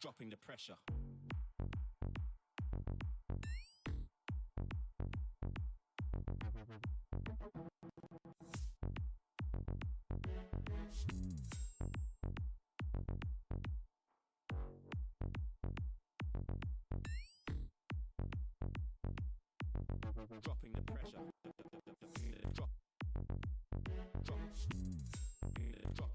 dropping the pressure. Dropping the pressure. Drop. Drop. Drop.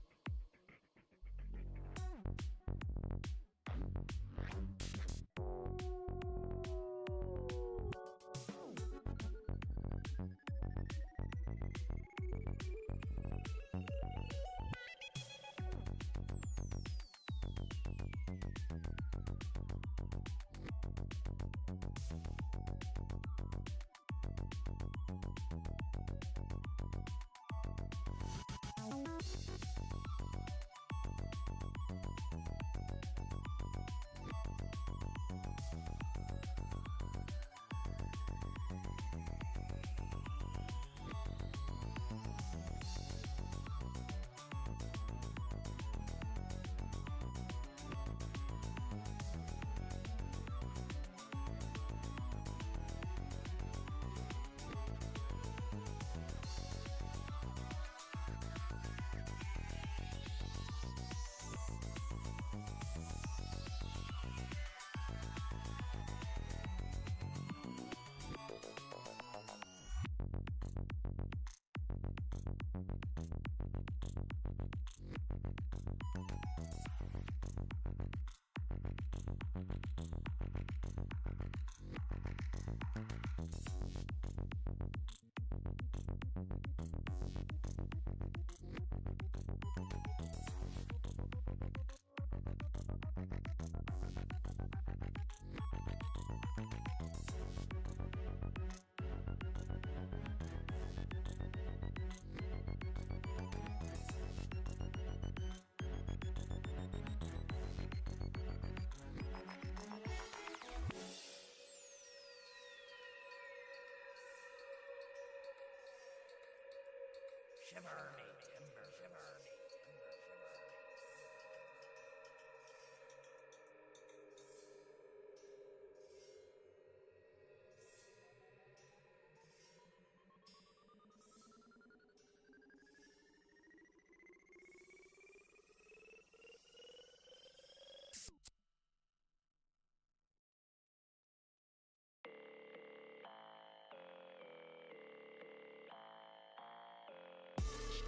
Shiver me timber, shiver me timber, shiver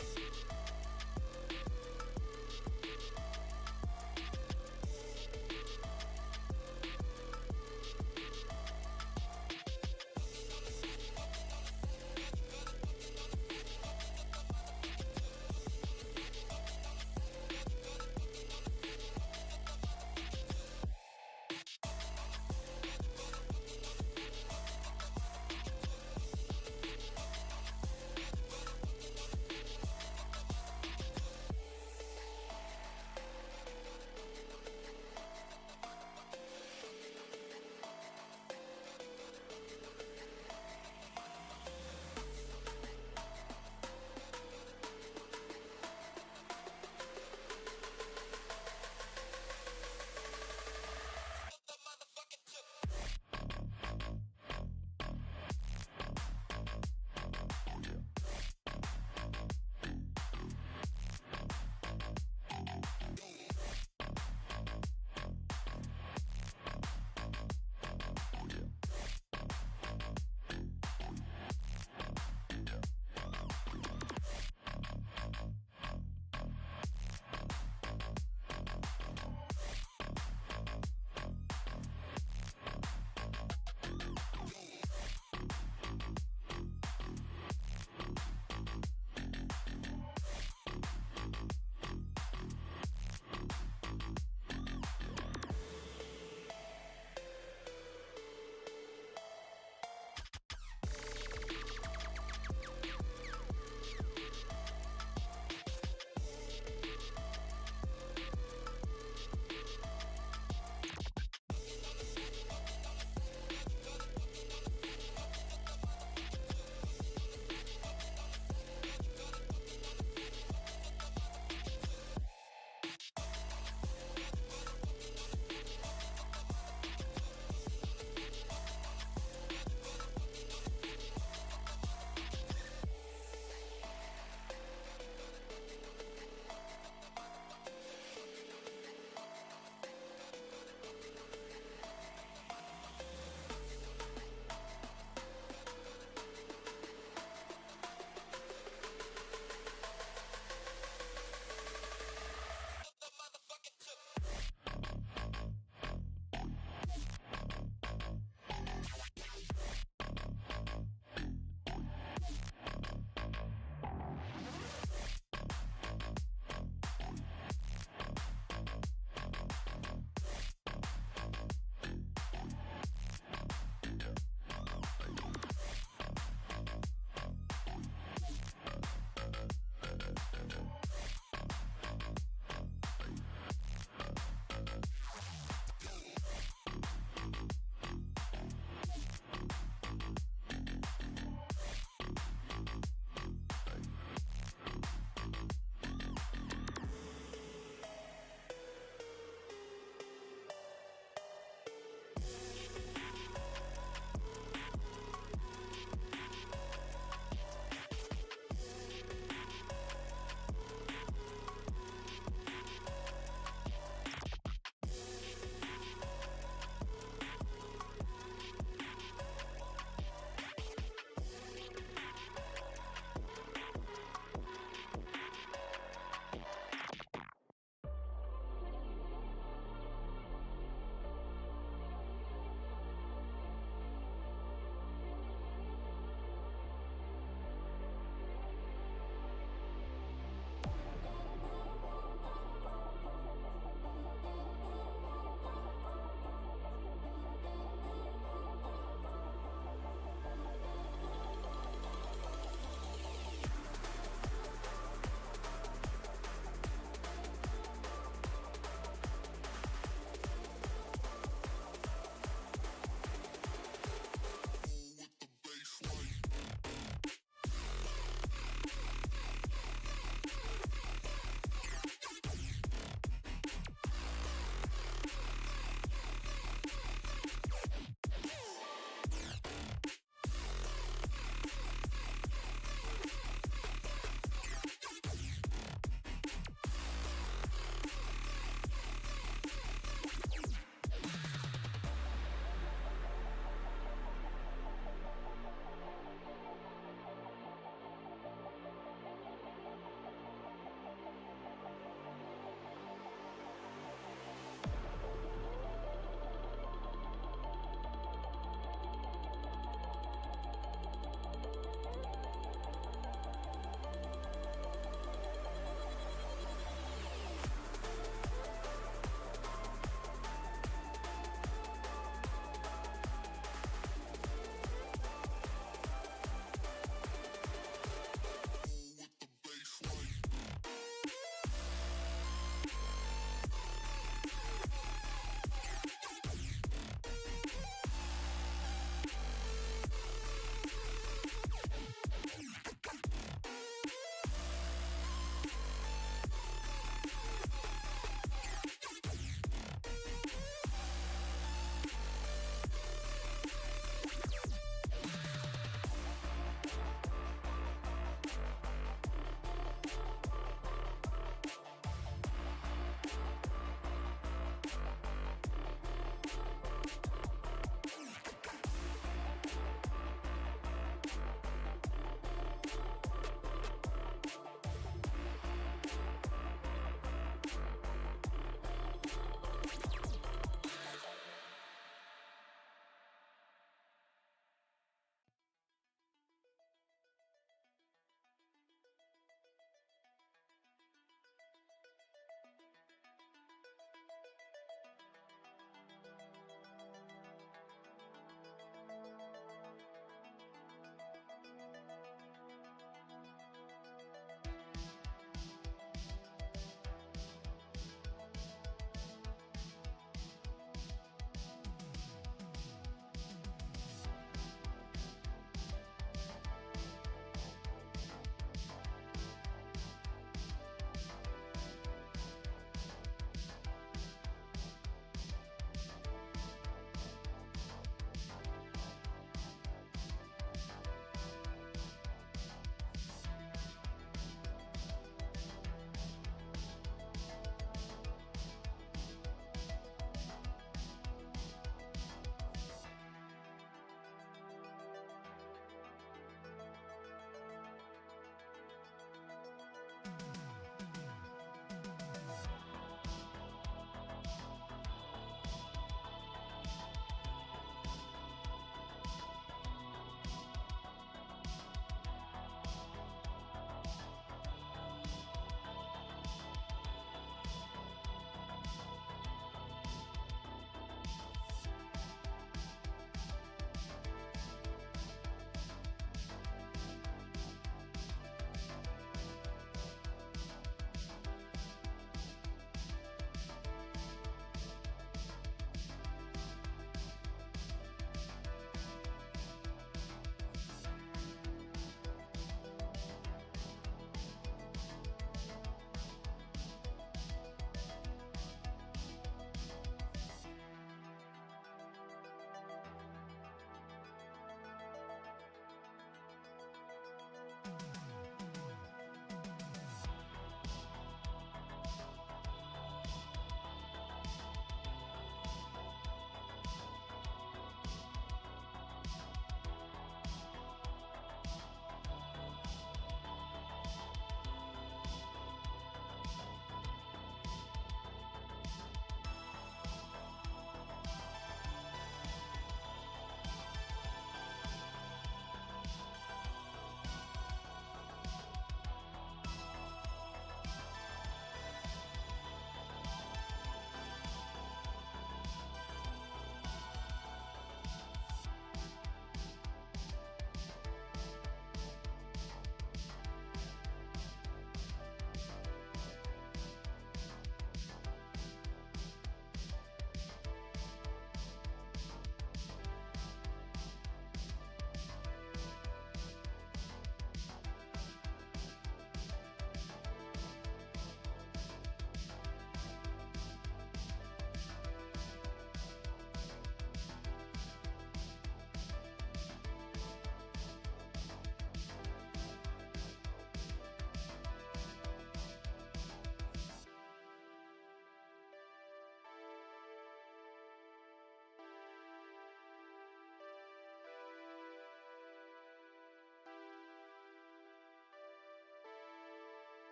me.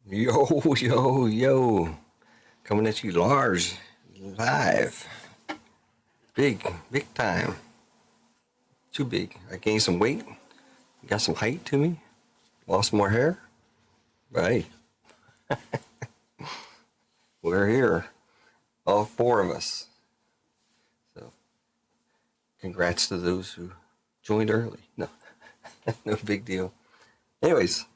Yo, yo, yo. Coming at you large, live. Big time. Too big. I gained some weight. Got some height to me. Lost more hair. But hey, we're here. All four of us. So, congrats to those who joined early. No, no big deal. Anyways,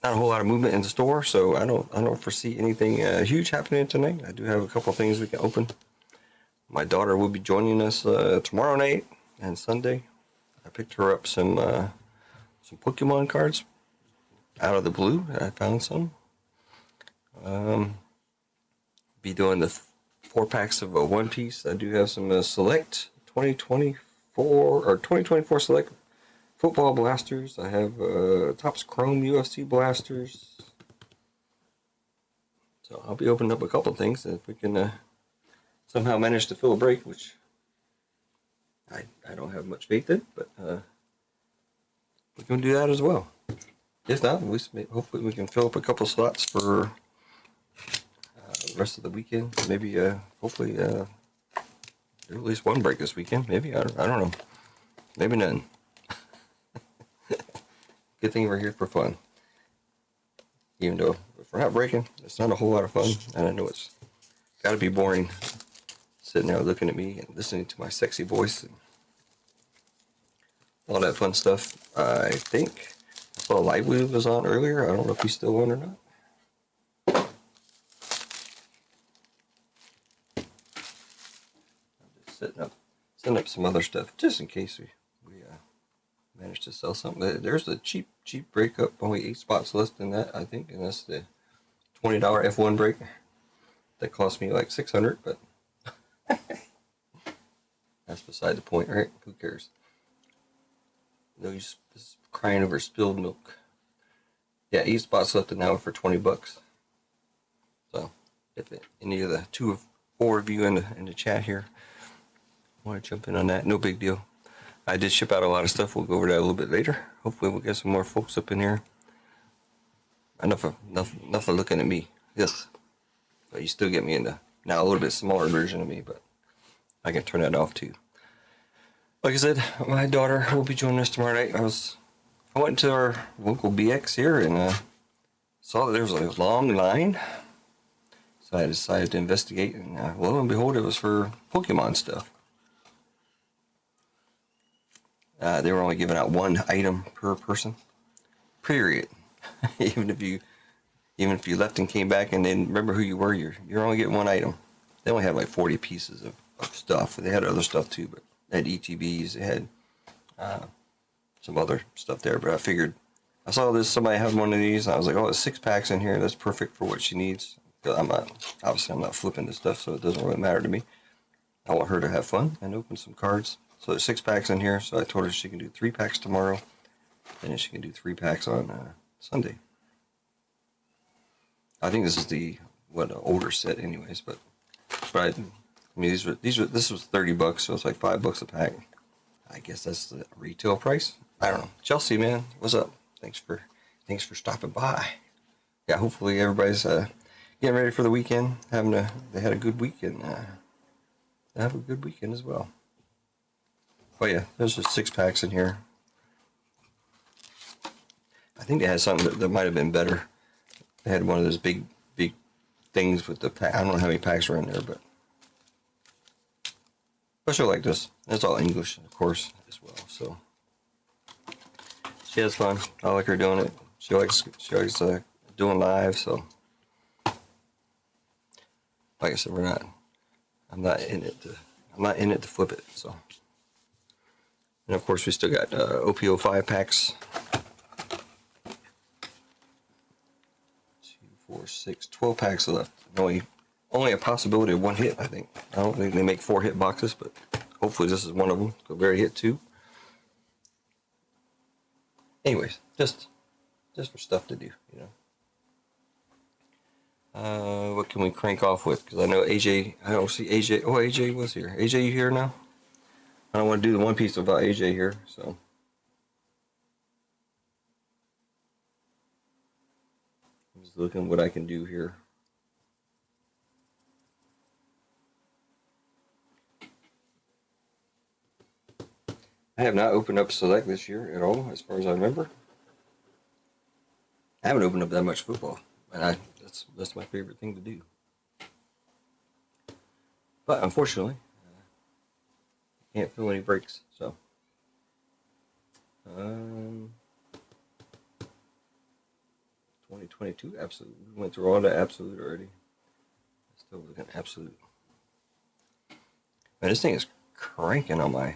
not a whole lot of movement in the store, so I don't foresee anything huge happening tonight. I do have a couple of things we can open. My daughter will be joining us tomorrow night and Sunday. I picked her up some Pokemon cards out of the blue. I found some. Be doing the 4 packs of One Piece. I do have some select 2024 or 2024 select football blasters. I have Topps Chrome UFC blasters. So I'll be opening up a couple things if we can somehow manage to fill a break, which I don't have much faith in, but we can do that as well. If not, hopefully we can fill up a couple slots for the rest of the weekend. Maybe hopefully do at least one break this weekend. Maybe I don't know. Maybe none. Good thing we're here for fun. Even though if we're not breaking, it's not a whole lot of fun, and I know it's got to be boring sitting there looking at me and listening to my sexy voice and all that fun stuff. I think I saw Lively was on earlier. I don't know if he's still on or not. I'm just setting up some other stuff just in case we manage to sell something. There's a cheap breakup, only 8 spots left in that, I think, and that's the $20 F1 break. That cost me like $600, but that's beside the point, right? Who cares? No use crying over spilled milk. Yeah, 8 spots left in now for $20. So, if any of the 2 or 4 of you in the chat here want to jump in on that, no big deal. I did ship out a lot of stuff. We'll go over that a little bit later. Hopefully, we'll get some more folks up in here. Enough of looking at me. Yes, but you still get me in the now a little bit smaller version of me, but I can turn that off too. Like I said, my daughter will be joining us tomorrow night. I went to our local BX here and saw that there was a long line. So I decided to investigate, and lo and behold, it was for Pokemon stuff. They were only giving out 1 item per person. Period. even if you left and came back and didn't remember who you were, you're only getting 1 item. They only had like 40 pieces of stuff. They had other stuff too, but they had ETBs. They had some other stuff there. But I figured I saw this. Somebody had one of these. And I was like, oh, it's 6 packs in here. That's perfect for what she needs. I'm not flipping this stuff, so it doesn't really matter to me. I want her to have fun and open some cards. So there's 6 packs in here. So I told her she can do 3 packs tomorrow, and then she can do 3 packs on Sunday. I think this is the older set, anyways. But I mean, this was $30, so it's like $5 a pack. I guess that's the retail price. I don't know. Chelsea, man, what's up? Thanks for stopping by. Yeah, hopefully everybody's getting ready for the weekend. They had a good weekend. They have a good weekend as well. Oh yeah, there's just 6 packs in here. I think they had something that might have been better. They had one of those big things with the pack. I don't know how many packs were in there, but she'll like this. It's all English, of course, as well. So she has fun. I like her doing it. She likes doing live. So like I said, I'm not in it to flip it. So, and of course we still got OPO 5 packs. 4, 6, 12 packs left. Only a possibility of 1 hit, I think. I don't think they make 4 hit boxes, but hopefully this is one of them. Go very hit 2. Anyways, just for stuff to do, you know. What can we crank off with? Because I know AJ, I don't see AJ. Oh, AJ was here. AJ, you here now? I don't want to do the One Piece without AJ here, so. I'm just looking what I can do here. I have not opened up Select this year at all, as far as I remember. I haven't opened up that much football, and that's my favorite thing to do. But unfortunately, can't fill any breaks. So, 2022 absolute. We went through all the absolute already. Still looking absolute. Man, this thing is cranking on my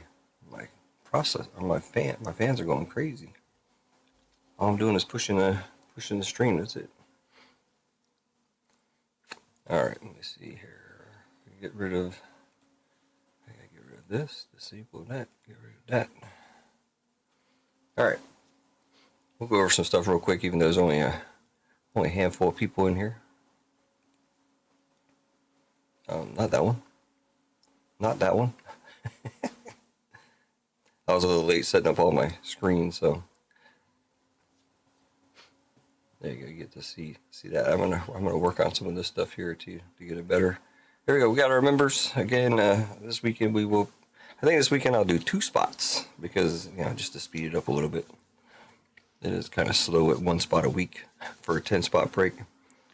process on my fan. My fans are going crazy. All I'm doing is pushing the string. That's it. All right, let me see here. Get rid of. I gotta get rid of this. Disable that. Get rid of that. All right. We'll go over some stuff real quick, even though there's only a handful of people in here. Not that one. Not that one. I was a little late setting up all my screens, so there you go. You get to see that. I'm gonna work on some of this stuff here to get it better. Here we go. We got our members again. This weekend we will. I think this weekend I'll do 2 spots because just to speed it up a little bit. It is kind of slow at 1 spot a week for a 10-spot break.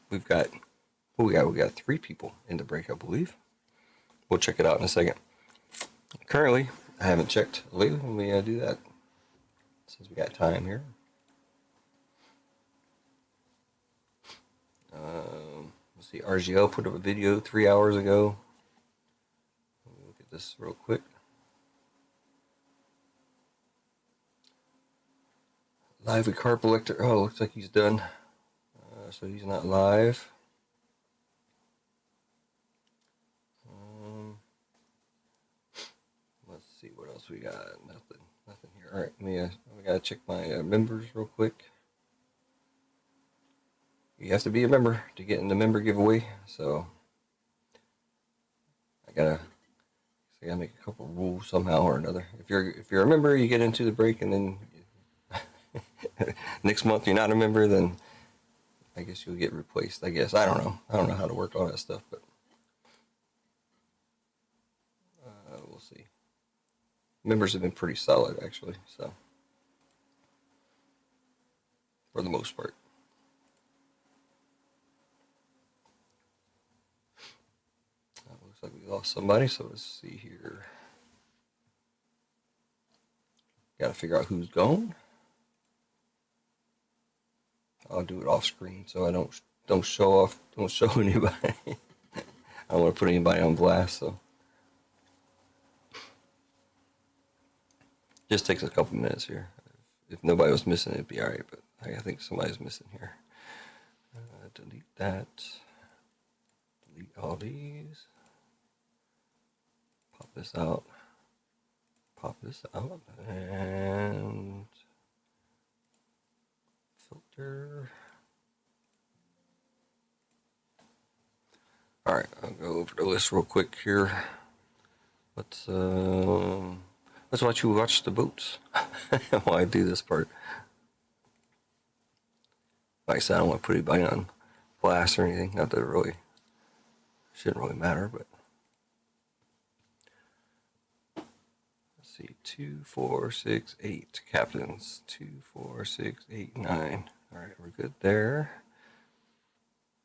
We got 3 people in the break, I believe. We'll check it out in a second. Currently, I haven't checked lately. Let me do that since we got time here. Let's see. RGL put up a video 3 hours ago. Let me look at this real quick. Live with Carp Elector. Oh, looks like he's done. So he's not live. Let's see what else we got. Nothing here. All right, we gotta check my members real quick. You have to be a member to get in the member giveaway. So I gotta make a couple rules somehow or another. If you're a member, you get into the break, and then next month you're not a member, then I guess you'll get replaced. I guess I don't know how to work all that stuff, but we'll see. Members have been pretty solid actually, so for the most part. Looks like we lost somebody, so let's see here. Got to figure out who's gone. I'll do it off screen so I don't show anybody. I don't want to put anybody on blast, so just takes a couple minutes here. If nobody was missing, it'd be all right, but I think somebody's missing here. Delete that. Delete all these. Pop this out. Pop this out, and filter. All right, I'll go over the list real quick here. Let's watch you watch the boats while I do this part. Like I said, I don't want to put anybody on blast or anything. Not that it really shouldn't really matter, but let's see. 2, 4, 6, 8 captains. 2, 4, 6, 8, 9. All right, we're good there.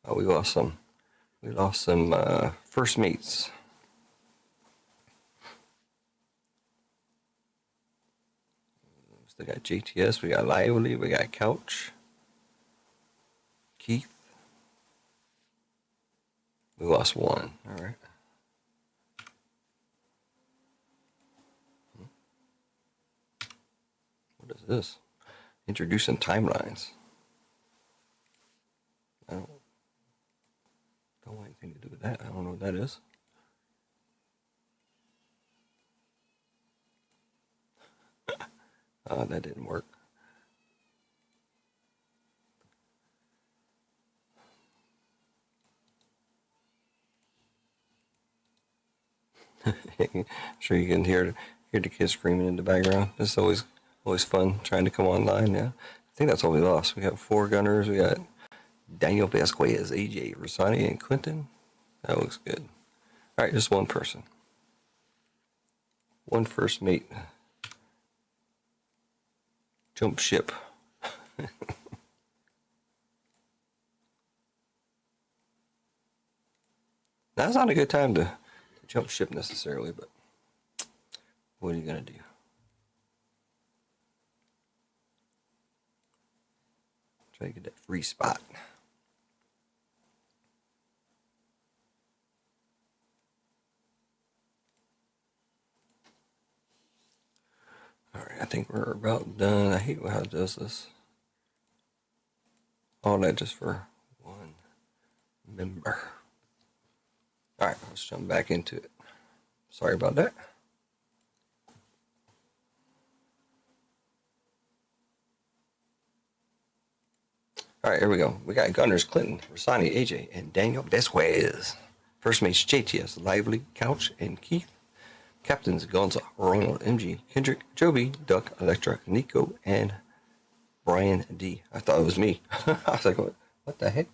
Oh, we lost some first mates. We got JTS, we got Lively, we got Couch, Keith. We lost one. All right. What is this? Introducing timelines. I don't want anything to do with that. I don't know what that is. That didn't work. I'm sure you can hear the kids screaming in the background. It's always fun trying to come online. Yeah, I think that's all we lost. We got 4 gunners. We got Daniel Vasquez, AJ, Rosani, and Clinton. That looks good. All right, just one person. One first mate. Jump ship. That's not a good time to jump ship necessarily, but what are you going to do? Try to get that free spot. All right, I think we're about done. I hate how it does this. All that just for one member. All right, let's jump back into it. Sorry about that. All right, here we go. We got Gunners, Clinton, Rosani, AJ, and Daniel Vasquez. First mates, JTS, Lively, Couch, and Keith. Captains, Gonza, Ronald, MG, Kendrick, Joby, Duck, Electra, Nico, and Brian D. I thought it was me. I was like, what the heck?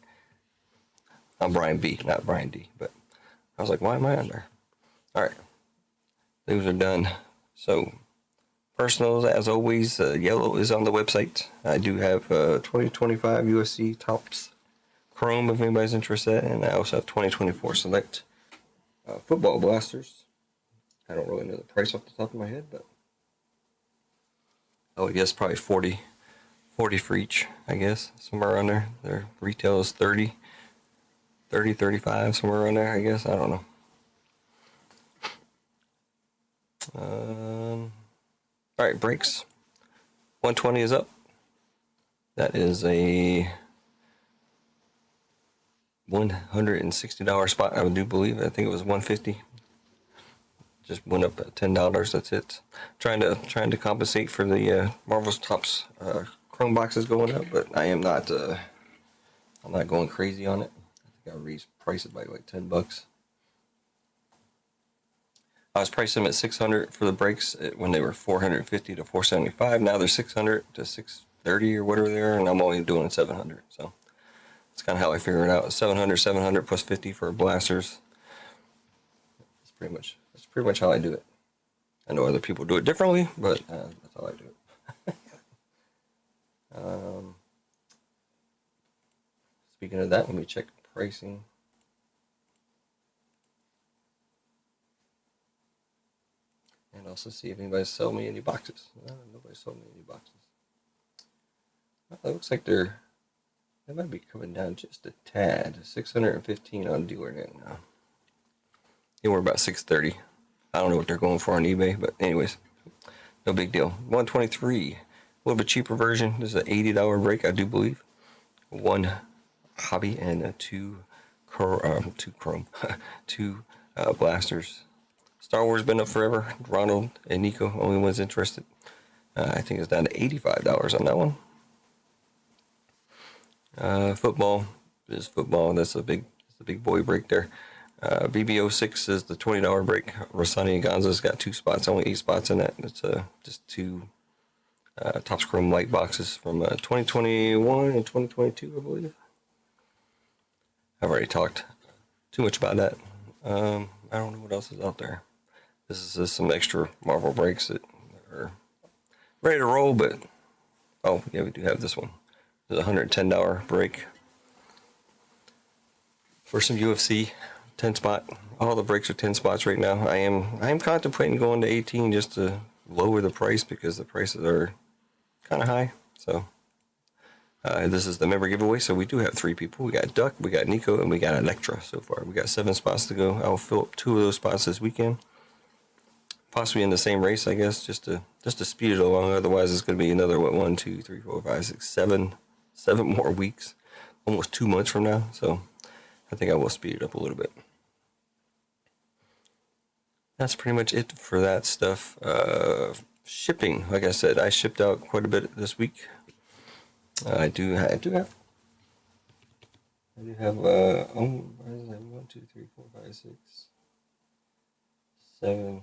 I'm Brian B, not Brian D. But I was like, why am I on there? All right. Those are done. So, personals, as always, yellow is on the website. I do have 2025 USC Topps Chrome if anybody's interested. And I also have 2024 Select Football Blasters. I don't really know the price off the top of my head, but I would guess probably 40 for each, I guess, somewhere around there. Their retail is 30, 35, somewhere around there, I guess. I don't know. All right, Breakz. 120 is up. That is a $160 spot, I do believe. I think it was $150. Just went up at $10. That's it. Trying to compensate for the Marvel's Topps Chrome boxes going up, but I am not. I'm not going crazy on it. I think I repriced it by like $10. I was pricing them at $600 for the Breakz when they were $450 to $475. Now they're $600 to $630 or whatever they are, and I'm only doing $700. So that's kind of how I figure it out. $700 plus $50 for blasters. That's pretty much how I do it. I know other people do it differently, but that's how I do it. Speaking of that, let me check pricing. And also see if anybody's selling me any boxes. Nobody's sold me any boxes. Well, it looks like they might be coming down just a tad. 615 on DealerNet now. Yeah, we're about 630. I don't know what they're going for on eBay, but anyways, no big deal. 123, a little bit cheaper version. This is an $80 break, I do believe. One hobby and two blasters. Star Wars been up forever. Ronald and Nico, only ones interested. I think it's down to $85 on that one. Football is football. That's a big boy break there. BB06 is the $20 break. Rosani and Gonza's got 2 spots, only 8 spots in that. It's just 2 Topps Chrome light boxes from 2021 and 2022, I believe. I've already talked too much about that. I don't know what else is out there. This is just some extra Marvel breaks that are ready to roll, but oh yeah, we do have this one. It's a $110 break for some UFC 10 spot. All the breaks are 10 spots right now. I am contemplating going to 18 just to lower the price because the prices are kind of high. So this is the member giveaway. So we do have 3 people. We got Duck, we got Nico, and we got Electra so far. We got 7 spots to go. I'll fill up 2 of those spots this weekend. Possibly in the same race, I guess, just to speed it along. Otherwise, it's going to be another 1, 2, 3, 4, 5, 6, 7 more weeks, almost 2 months from now. So I think I will speed it up a little bit. That's pretty much it for that stuff. Shipping, like I said, I shipped out quite a bit this week. I do have 1, 2, 3, 4, 5, 6, 7,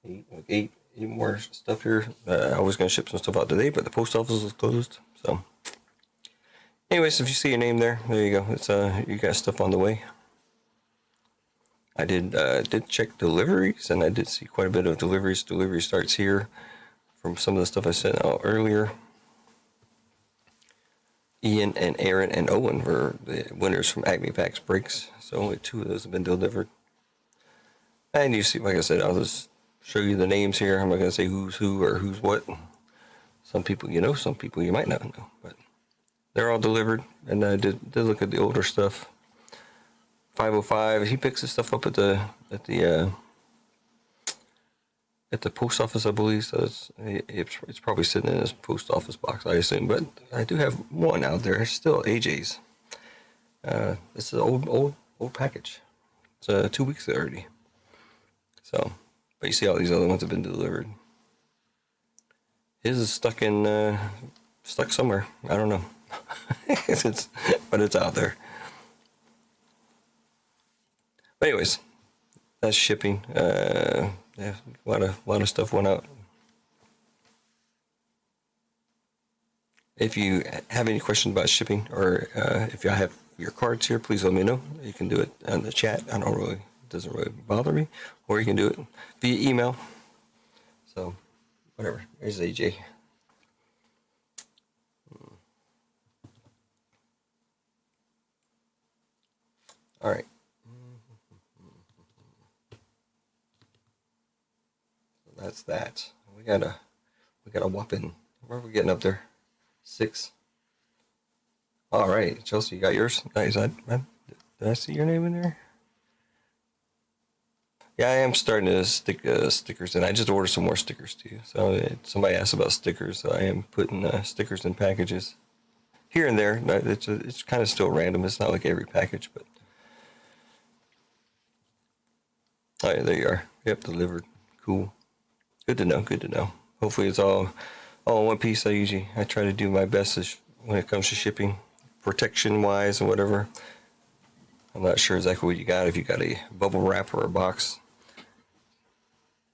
8, like 8 more stuff here. I was going to ship some stuff out today, but the post office was closed. So Anyways, if you see your name there you go. It's you got stuff on the way. I did check deliveries, and I did see quite a bit of deliveries. Delivery starts here from some of the stuff I sent out earlier. Ian and Aaron and Owen were the winners from Acme Packs Breakz, so only 2 of those have been delivered. And you see, like I said, I'll just show you the names here. I'm not going to say who's who or who's what. Some people you know, some people you might not know, but they're all delivered. And I did look at the older stuff. 505, he picks his stuff up at the post office, I believe. So it's probably sitting in his post office box, I assume. But I do have one out there. It's still AJ's. It's an old package. It's 2 weeks already. So, but you see all these other ones have been delivered. His is stuck somewhere. I don't know. But it's out there. But anyways, that's shipping. Yeah, a lot of stuff went out. If you have any questions about shipping, or if you have your cards here, please let me know. You can do it on the chat. It doesn't really bother me. Or you can do it via email. So, whatever. There's AJ. All right. So that's that. We got a whopping. Where are we getting up there? 6. All right, Chelsea, you got yours. Nice. Did I see your name in there? Yeah, I am starting to stick stickers in. I just ordered some more stickers too. So somebody asked about stickers, so I am putting stickers in packages here and there. It's kind of still random. It's not like every package, but oh yeah, there you are. Yep, delivered. Cool. Good to know. Good to know. Hopefully it's all in one piece. I try to do my best when it comes to shipping, protection wise and whatever. I'm not sure exactly what you got. If you got a bubble wrap or a box.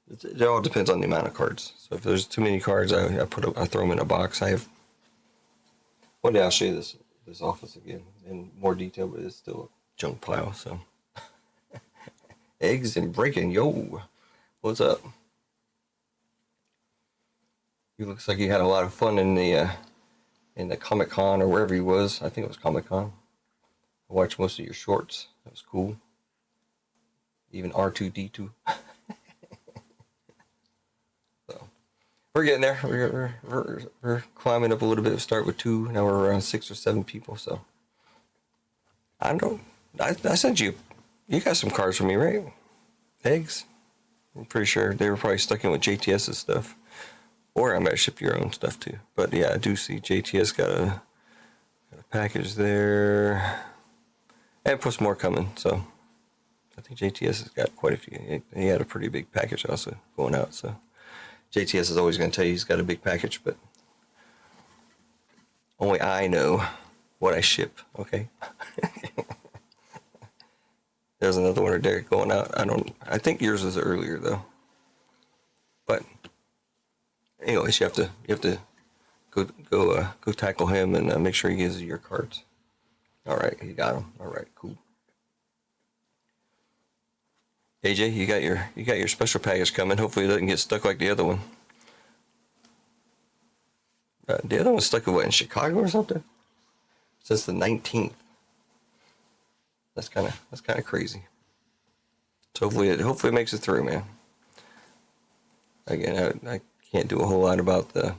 It all depends on the amount of cards. So if there's too many cards, I throw them in a box. One day I'll show you this office again in more detail, but it's still a junk pile. So eggs and breaking, yo, what's up? You looks like you had a lot of fun in the Comic-Con or wherever he was. I think it was Comic-Con. I watched most of your shorts. That was cool. Even R2D2. So we're getting there. We're climbing up a little bit. We start with 2. Now we're around 6 or 7 people. So I don't. I sent you. You got some cards for me, right? Eggs. I'm pretty sure they were probably stuck in with JTS's stuff, or I might ship your own stuff too. But yeah, I do see JTS got a package there. And plus more coming, so I think JTS has got quite a few. He had a pretty big package also going out, so JTS is always going to tell you he's got a big package, but only I know what I ship, okay? There's another one there going out. I think yours was earlier though. But anyways, you have to go tackle him and make sure he gives you your cards. All right, you got him. All right, cool. AJ, you got your special package coming. Hopefully it doesn't get stuck like the other one. The other one's stuck in Chicago or something? Since the 19th. That's kind of crazy. So hopefully it makes it through, man. Again, I can't do a whole lot about the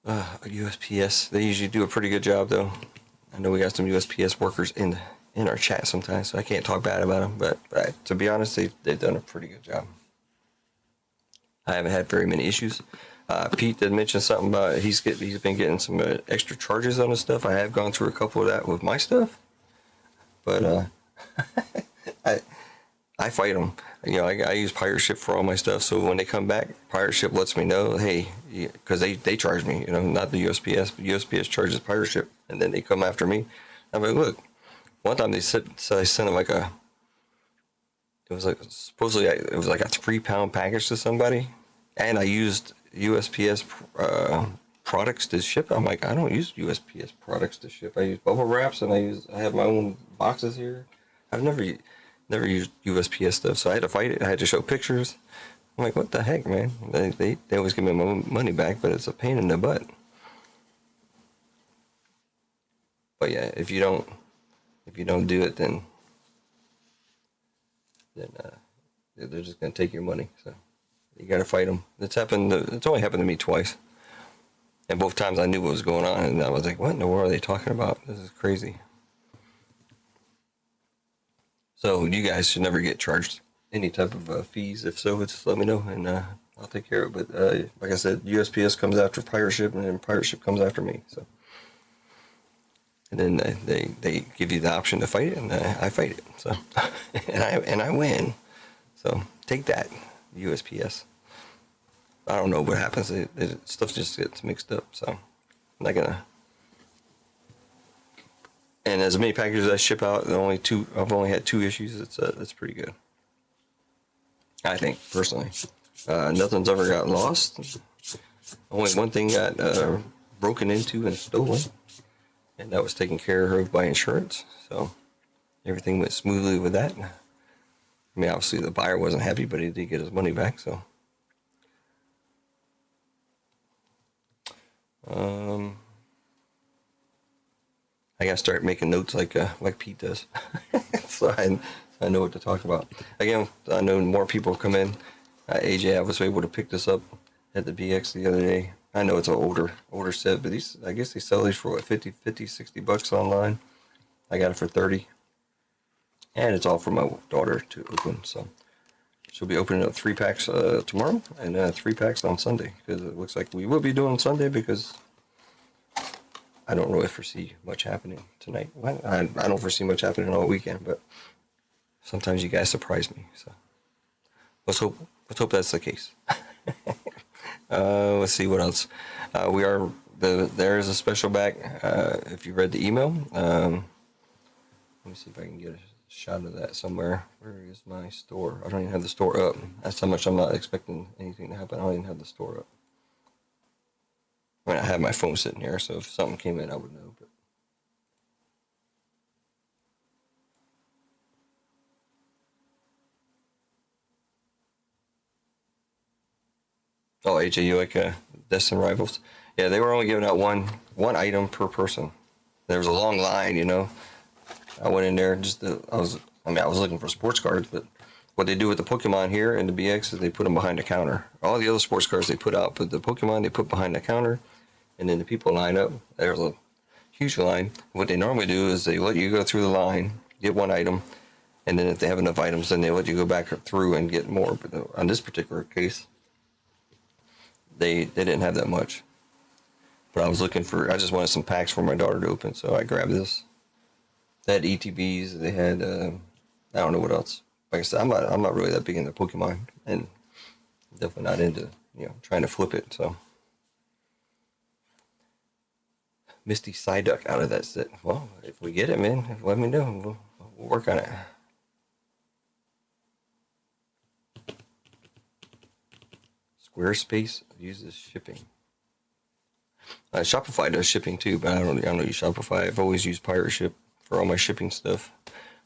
USPS. They usually do a pretty good job, though. I know we got some USPS workers in our chat sometimes, so I can't talk bad about them. But to be honest, they've done a pretty good job. I haven't had very many issues. Pete did mention something about he's been getting some extra charges on his stuff. I have gone through a couple of that with my stuff, but I fight them. You know, I use Pirate Ship for all my stuff, so when they come back, Pirate Ship lets me know, hey, because they charge me, you know, not the USPS, but USPS charges Pirate Ship, and then they come after me. I'm like, look, one time they said I sent them it was like a 3-pound package to somebody, and I used USPS products to ship. I'm like, I don't use USPS products to ship. I use bubble wraps, and I have my own boxes here. I've never used USPS stuff, so I had to fight it. I had to show pictures. I'm like, what the heck, man? They always give me my money back, but it's a pain in the butt. But yeah, if you don't do it, then they're just gonna take your money. So you gotta fight them. It's happened. It's only happened to me twice, and both times I knew what was going on, and I was like, what in the world are they talking about? This is crazy. So you guys should never get charged any type of fees. If so, just let me know, and I'll take care of it. But like I said, USPS comes after pirate ship, and then pirate ship comes after me. So, and then they give you the option to fight it, and I fight it. So, and I win. So take that, USPS. I don't know what happens. Stuff just gets mixed up. So I'm not gonna. And as many packages as I ship out, I've only had 2 issues. It's pretty good. I think, personally. Nothing's ever got lost. Only one thing got broken into and stolen, and that was taken care of by insurance. So everything went smoothly with that. I mean, obviously the buyer wasn't happy, but he did get his money back. So, I gotta start making notes like Pete does, so I know what to talk about. Again, I know more people come in. AJ, I was able to pick this up at the BX the other day. I know it's an older set, but I guess they sell these for what, 50, $60 online. I got it for 30, and it's all for my daughter to open. So she'll be opening up 3 packs tomorrow and 3 packs on Sunday, because it looks like we will be doing Sunday, because I don't really foresee much happening tonight. Well, I don't foresee much happening all weekend, but sometimes you guys surprise me. So let's hope that's the case. Let's see what else. There is a special back. If you read the email, let me see if I can get a shot of that somewhere. Where is my store? I don't even have the store up. That's how much I'm not expecting anything to happen. I don't even have the store up. I mean, I have my phone sitting here, so if something came in, I would know. But oh, AJ, you like Destin Rivals? Yeah, they were only giving out one item per person. There was a long line, you know. I went in there I was looking for sports cards, but what they do with the Pokemon here in the BX is they put them behind the counter. All the other sports cards they put out, but the Pokemon they put behind the counter, and then the people line up. There's a huge line. What they normally do is they let you go through the line, get one item, and then if they have enough items, then they let you go back through and get more. But on this particular case, they didn't have that much. But I just wanted some packs for my daughter to open, so I grabbed this. They had ETBs. They had I don't know what else. Like I said, I'm not really that big into Pokemon, and definitely not into trying to flip it. So Misty Psyduck out of that set. Well, if we get it, man, let me know. We'll work on it. Squarespace uses shipping. Shopify does shipping too, but I don't use Shopify. I've always used Pirate Ship for all my shipping stuff.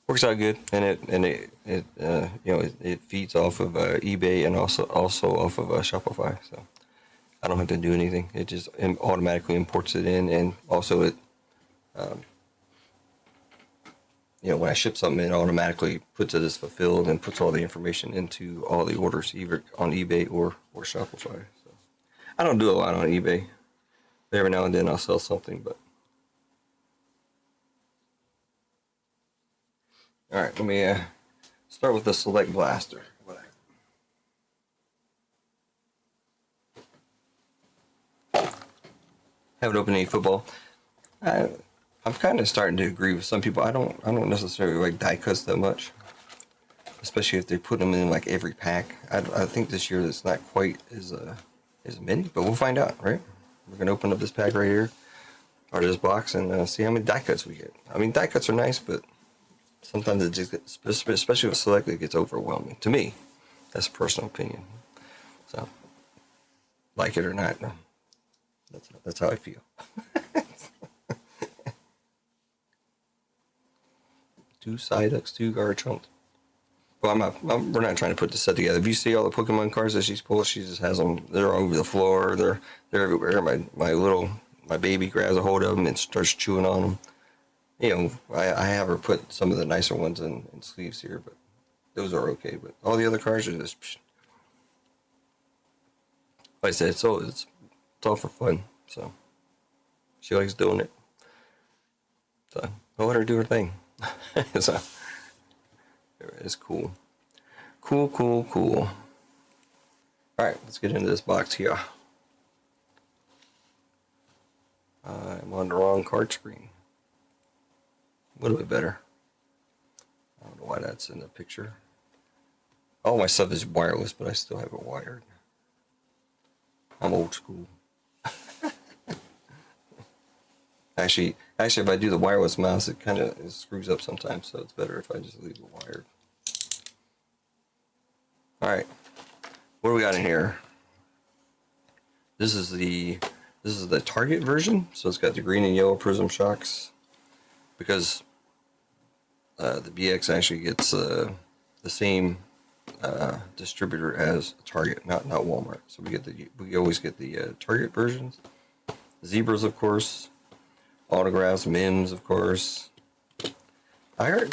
Works out good, and it feeds off of eBay and also off of Shopify. So I don't have to do anything. It just automatically imports it in, and also it, when I ship something, it automatically puts it as fulfilled and puts all the information into all the orders, either on eBay or Shopify. So I don't do a lot on eBay. Every now and then I'll sell something, but all right. Let me start with the Select Blaster. Haven't opened any football. I'm kind of starting to agree with some people. I don't necessarily like die cuts that much, especially if they put them in like every pack. I think this year it's not quite as many, but we'll find out, right? We're gonna open up this pack right here, or this box, and see how many die cuts we get. I mean, die cuts are nice, but sometimes it just gets, especially with Select, it gets overwhelming. To me, that's a personal opinion. So, like it or not, That's how I feel. 2 Psyducks, 2 Garchomp. Well, we're not trying to put the set together. If you see all the Pokemon cards that she's pulled, she just has them. They're all over the floor. They're everywhere. My baby grabs a hold of them and starts chewing on them. You know, I have her put some of the nicer ones in sleeves here, but those are okay. But all the other cards are just, like I said, it's all for fun. So she likes doing it. So I'll let her do her thing. So it's cool. Cool. All right, let's get into this box here. I'm on the wrong card screen. A little bit better. I don't know why that's in the picture. All my stuff is wireless, but I still have it wired. I'm old school. Actually, if I do the wireless mouse, it kind of screws up sometimes, so it's better if I just leave it wired. All right, what do we got in here? This is the Target version, so it's got the green and yellow Prism shocks, because the BX actually gets the same distributor as Target, not Walmart. So we always get the Target versions. Zebras, of course. Autographs, Mims, of course. I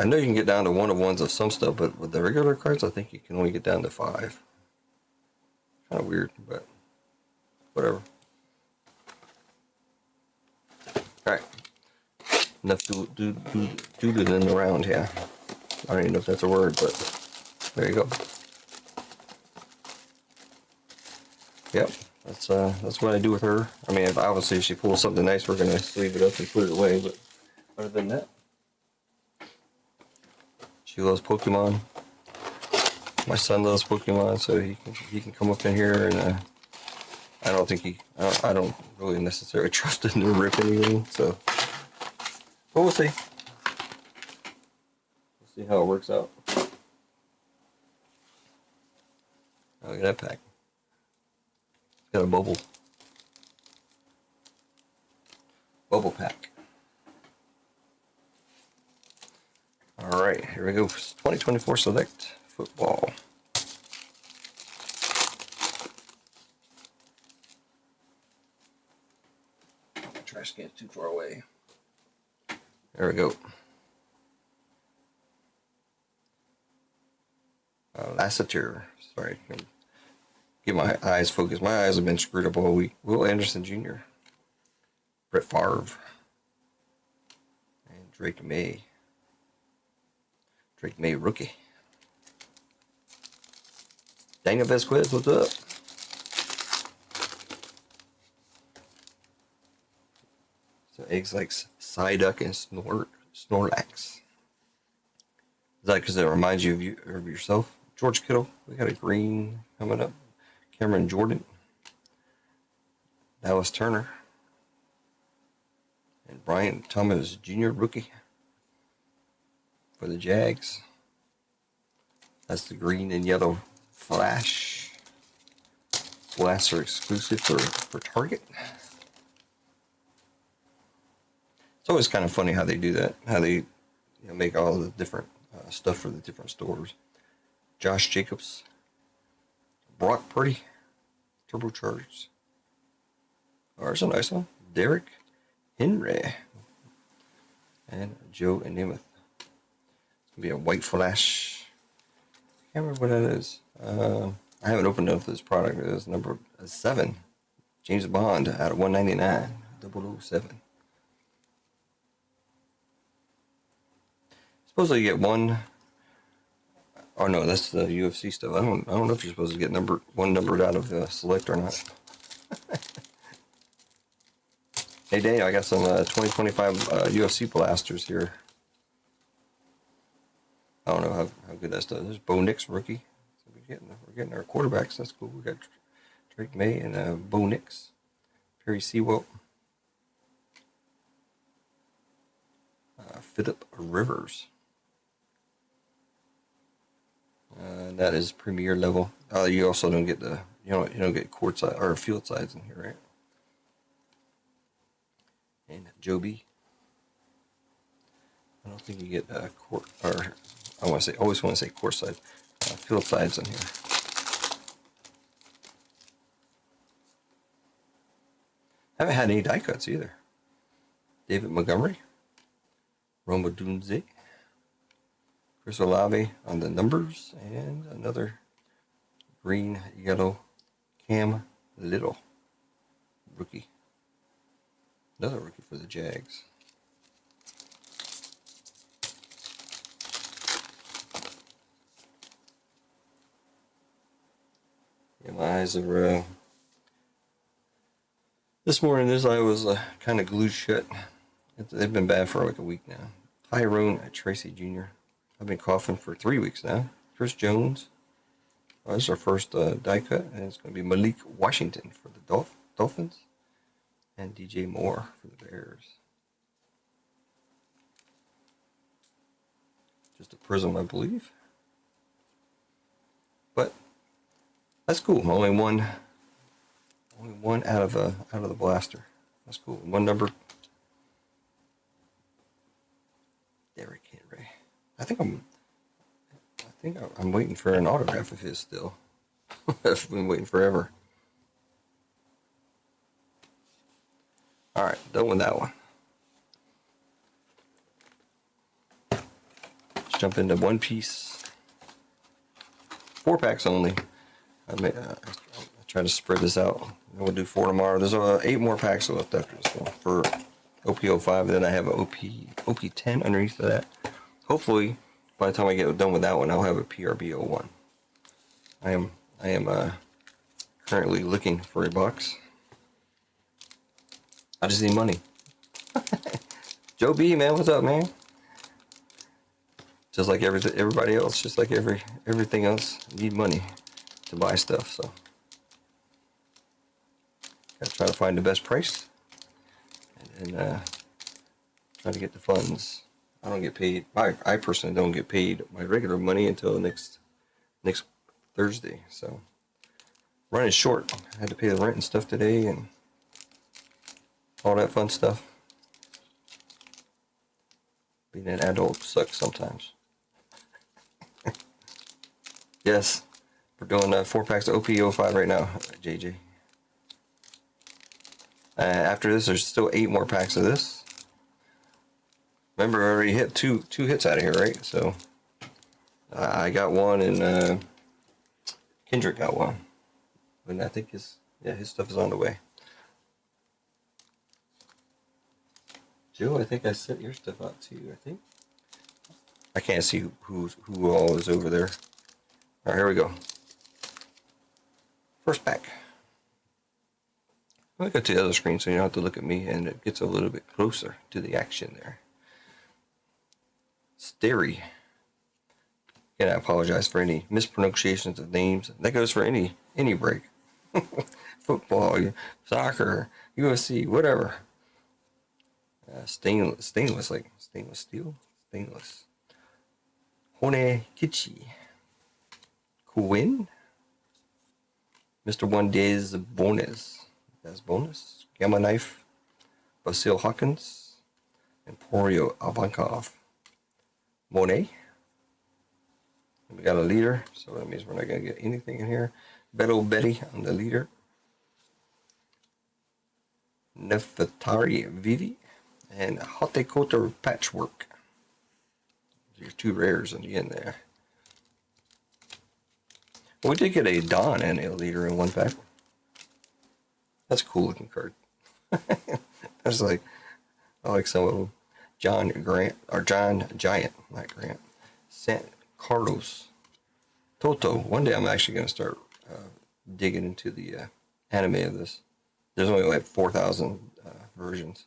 know you can get down to 1-of-1s of some stuff, but with the regular cards, I think you can only get down to 5. Kind of weird, but whatever. All right. Enough doodling around here. I don't even know if that's a word, but there you go. Yep, that's what I do with her. I mean, obviously if she pulls something nice, we're gonna sleeve it up and put it away. But other than that, she loves Pokemon. My son loves Pokemon, so he can come up in here, and I don't really necessarily trust him to rip anything. So, but we'll see. We'll see how it works out. Oh, look at that pack. It's got a bubble pack. All right, here we go. 2024 Select Football. Trash can's too far away. There we go. Lassiter. Sorry. Get my eyes focused. My eyes have been screwed up all week. Will Anderson Jr. Brett Favre. And Drake May. Drake May rookie. Daniel Vasquez, what's up? So eggs like Psyduck and Snorlax. Is that because it reminds you of yourself? George Kittle, we got a green coming up. Cameron Jordan. Dallas Turner. And Brian Thomas Jr. rookie for the Jags. That's the green and yellow Flash. Blaster exclusive for Target. It's always kind of funny how they do that. How they make all the different stuff for the different stores. Josh Jacobs. Brock Purdy. Turbocharged. Oh, there's a nice one. Derek Henry. And Joe and Namath. It's going to be a white Flash. I can't remember what that is. I haven't opened up this product. It is number 7. James Bond out of 199. 007. Supposedly you get one. Oh no, that's the UFC stuff. I don't know if you're supposed to get one numbered out of the select or not. Hey Dane, I got some 2025 UFC blasters here. I don't know how good that stuff is. There's Bo Nix rookie. So we're getting our quarterbacks. That's cool. We got Drake May and Bo Nix, Perry Sewell, Phillip Rivers. That is premier level. You also don't get you don't get court side or field sides in here, right? and Joby. I don't think you get court, or I want to say, always want to say court side, field sides in here. Haven't had any die cuts either. David Montgomery, Roma Dunze, Chris Olave on the numbers, and another green, yellow Cam Little rookie. Another rookie for the Jags. Yeah, my eyes are. This morning, this eye was kind of glued shut. They've been bad for like a week now. Tyrone Tracy Jr. I've been coughing for 3 weeks now. Chris Jones. Oh, this is our first die cut, and it's going to be Malik Washington for the Dolphins, and DJ Moore for the Bears. Just a prism, I believe. But that's cool. Only one out of the blaster. That's cool. One number. Derrick Henry. I think I'm waiting for an autograph of his still. I've been waiting forever. All right, done with that one. Let's jump into one piece. 4 packs only. I try to spread this out. We'll do 4 tomorrow. There's 8 more packs left after this one for OP05. Then I have an OP10 underneath of that. Hopefully, by the time I get done with that one, I'll have a PRB01. I am currently looking for a box. I just need money. Joe B, man, what's up, man? Just like everybody else, just like everything else, need money to buy stuff. So gotta try to find the best price, and then try to get the funds. I don't get paid. I personally don't get paid my regular money until next Thursday. So running short. I had to pay the rent and stuff today, and all that fun stuff. Being an adult sucks sometimes. Yes, we're doing 4 packs of OP05 right now, JJ. After this, there's still 8 more packs of this. Remember, I already hit two hits out of here, right? So I got one, and Kendrick got one. And I think his stuff is on the way. Joe, I think I sent your stuff out to you. I think I can't see who all is over there. All right, here we go. First pack. I'll go to the other screen so you don't have to look at me, and it gets a little bit closer to the action there. Sterry. Again, I apologize for any mispronunciations of names. That goes for any break. Football, soccer, UFC, whatever. Stainless steel. Hone Kichi. Quinn. Mr. One Days Bonus. That's bonus. Gamma Knife. Basil Hawkins. Emporio Avankov. Monet. And we got a leader, so that means we're not going to get anything in here. Beto Betty on the leader. Nefertari Vivi. And Hotekoto Patchwork. Your 2 rares in the end there. Well, we did get a Don and a leader in 1 pack. That's a cool looking card. I like some of them. John Giant, not Grant. San Carlos. Toto. One day I'm actually going to start digging into the anime of this. There's only like 4,000 versions,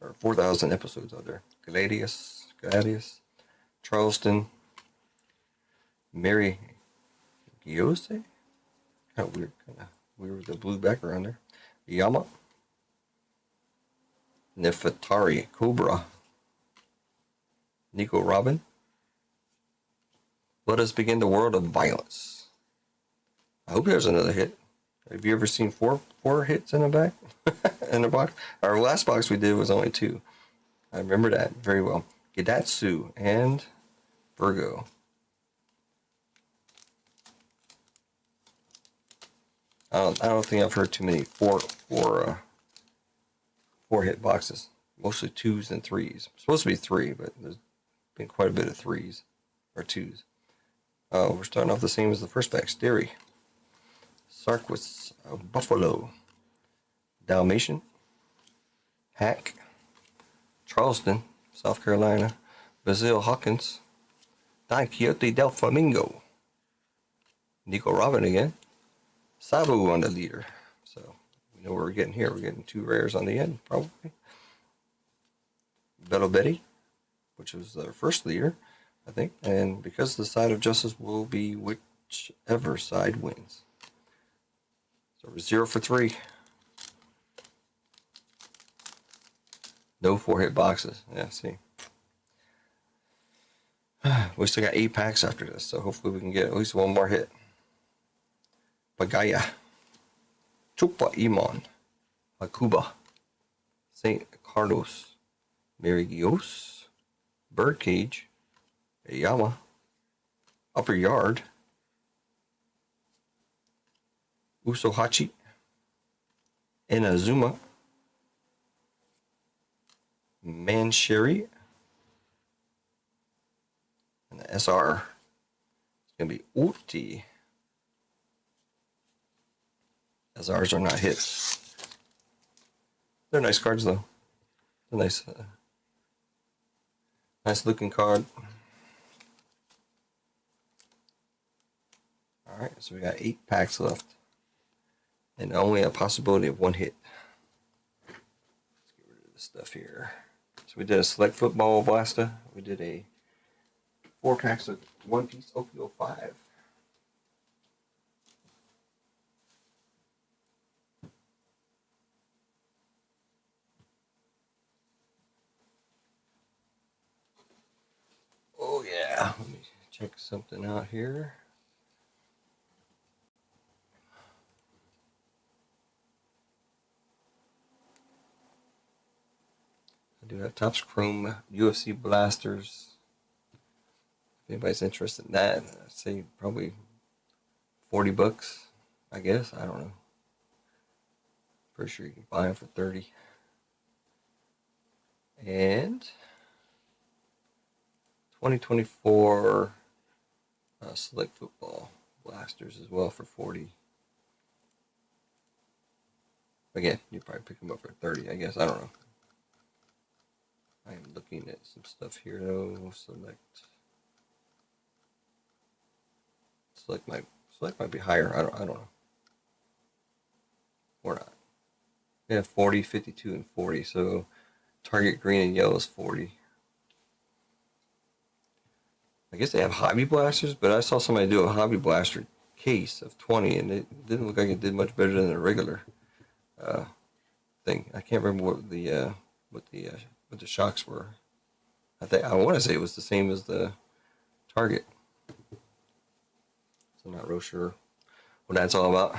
or 4,000 episodes out there. Gladius, Charleston, Mary Giose? Kind of weird with the blue background there. Yama. Nefertari Cobra. Nico Robin. Let us begin the world of violence. I hope there's another hit. Have you ever seen four hits in a back in a box? Our last box we did was only 2. I remember that very well. Gidatsu and Virgo. I don't think I've heard too many four hit boxes. Mostly 2s and 3s. It's supposed to be 3, but there's been quite a bit of 3s or 2s. We're starting off the same as the first pack. Sterry, Sarquis, Buffalo, Dalmatian, Hack, Charleston, South Carolina, Basil Hawkins, Don Quixote del Flamingo, Nico Robin again, Sabu on the leader. So we know what we're getting here. We're getting 2 rares on the end, probably. Bello Betty, which was their first leader, I think. And because the side of justice will be whichever side wins. So we're 0 for 3. No 4-hit boxes. Yeah, see. We still got 8 packs after this, so hopefully we can get at least 1 more hit. Pagaya, Chupa Iman, Akuba, St. Carlos, Marigios, Birdcage, Ayama, Upper Yard, Usohachi, Inazuma, Mancheri, and the SR is going to be Uti. SRs are not hits. They're nice cards though. They're nice, nice looking card. All right, so we got 8 packs left, and only a possibility of 1 hit. Let's get rid of this stuff here. So we did a select football blaster. We did a 4 packs of One Piece Okio 5. Oh yeah, let me check something out here. I do have Topps Chrome UFC blasters. If anybody's interested in that, I'd say probably $40, I guess. I don't know. Pretty sure you can buy them for 30. And 2024 select football blasters as well for 40. Again, you probably pick them up for 30, I guess. I don't know. I am looking at some stuff here though. Select might be higher. I don't know. Or not. Yeah, 40, 52, and 40. So Target green and yellow is 40. I guess they have hobby blasters, but I saw somebody do a hobby blaster case of 20, and it didn't look like it did much better than a regular thing. I can't remember what the shocks were. I want to say it was the same as the Target. So I'm not real sure what that's all about.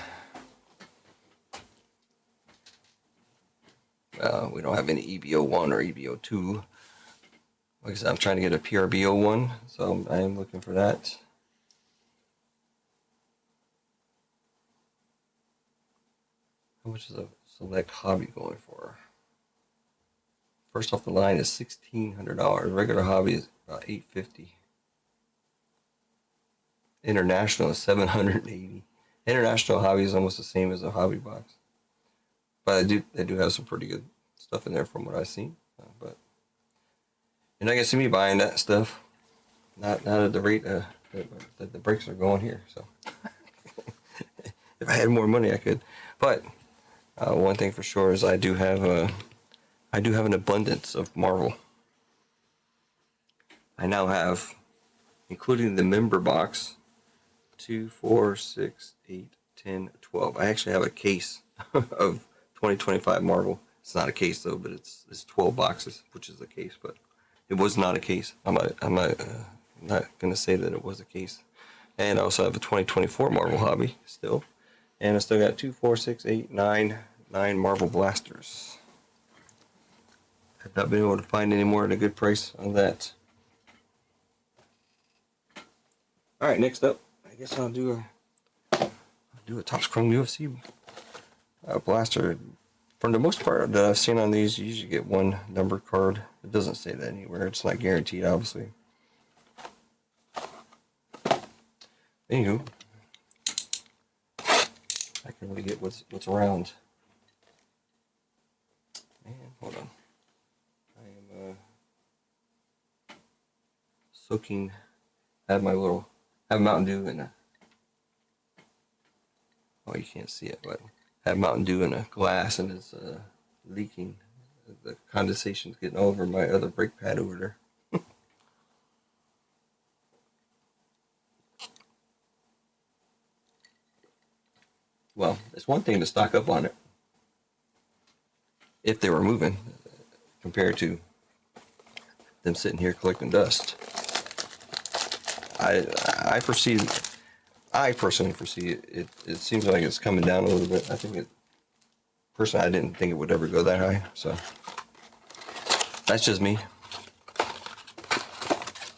We don't have any EBO1 or EBO2. Like I said, I'm trying to get a PRBO1, so I am looking for that. How much is a select hobby going for? First off the line is $1,600. Regular hobby is about $850. International is $780. International hobby is almost the same as a hobby box, but they do have some pretty good stuff in there from what I've seen. But you're not gonna see me buying that stuff, not at the rate that the Breakz are going here. So if I had more money, I could. But one thing for sure is I do have an abundance of Marvel. I now have, including the member box, 2, 4, 6, 8, 10, 12. I actually have a case of 2025 Marvel. It's not a case though, but it's 12 boxes, which is the case. But it was not a case. I'm not gonna say that it was a case. And I also have a 2024 Marvel hobby still, And I still got 2, 4, 6, 8, 9 Marvel blasters. Have not been able to find any more at a good price on that. All right, next up, I guess I'll do a Topps Chrome UFC blaster. For the most part that I've seen on these, you usually get one number card. It doesn't say that anywhere. It's not guaranteed, obviously. Anywho, I can really get what's around. Man, hold on. I am soaking. I have Mountain Dew in a. Oh, you can't see it, but I have Mountain Dew in a glass and it's leaking. The condensation's getting all over my other brake pad over there. Well, it's one thing to stock up on it if they were moving, compared to them sitting here collecting dust. I personally foresee it. It seems like it's coming down a little bit. Personally, I didn't think it would ever go that high. So that's just me.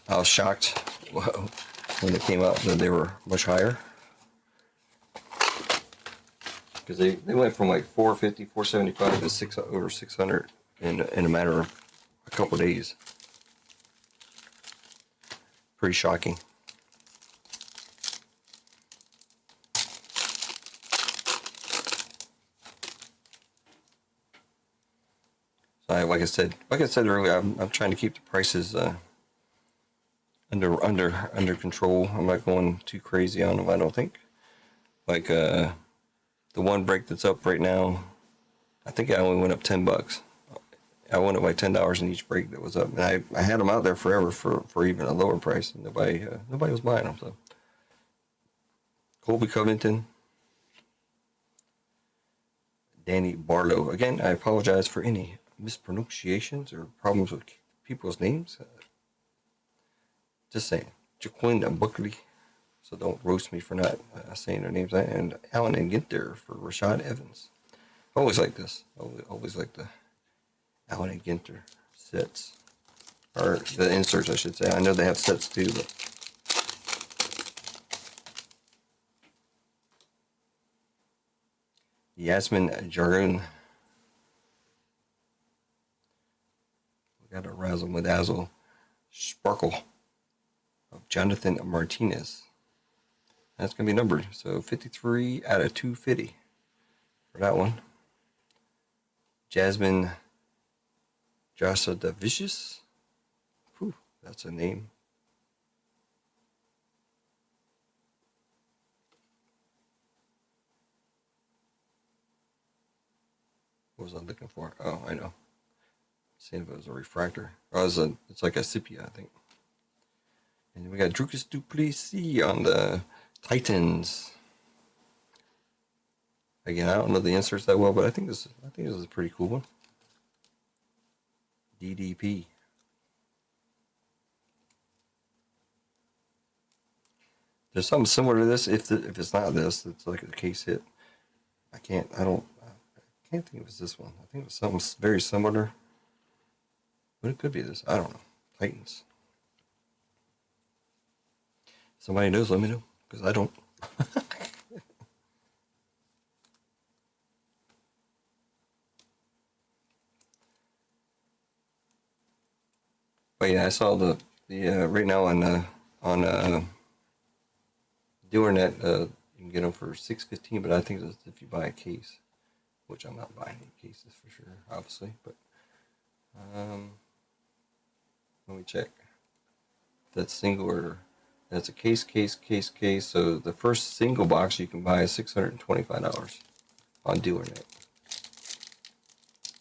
I was shocked when it came out that they were much higher. Because they went from like 450, 475 to over 600 in a matter of a couple days. Pretty shocking. So like I said earlier, I'm trying to keep the prices under control. I'm not going too crazy on them, I don't think. Like the one break that's up right now, I think I only went up $10. I went up like $10 in each break that was up, and I had them out there forever for even a lower price, and nobody was buying them. So Colby Covington, Danny Barlow. Again, I apologize for any mispronunciations or problems with people's names. Just saying, Jaquin Buckley. So don't roast me for not saying their names. And Allen and Ginter for Rashad Evans. Always like this. Always like the Allen and Ginter sets. Or the inserts, I should say. I know they have sets too, but. Yasmin Jaroun. We got a Razzle Madazzle Sparkle of Jonathan Martinez. That's going to be numbered. So 53 out of 250 for that one. Jasmine Jasudavicius. Whew, that's a name. What was I looking for? Oh, I know. Seeing if it was a refractor. Oh, it's like a sepia, I think. And we got Drucas Duplessis on the Titans. Again, I don't know the inserts that well, but I think this is a pretty cool one. DDP. There's something similar to this. If it's not this, it's like a case hit. I can't think it was this one. I think it was something very similar. But it could be this. I don't know. Titans. Somebody knows, let me know. Because I don't. But yeah, I saw the right now on DealerNet, you can get them for $6.15, but I think that's if you buy a case, which I'm not buying any cases for sure, obviously. But let me check. That's single order. That's a case. So the first single box you can buy is $625 on DealerNet.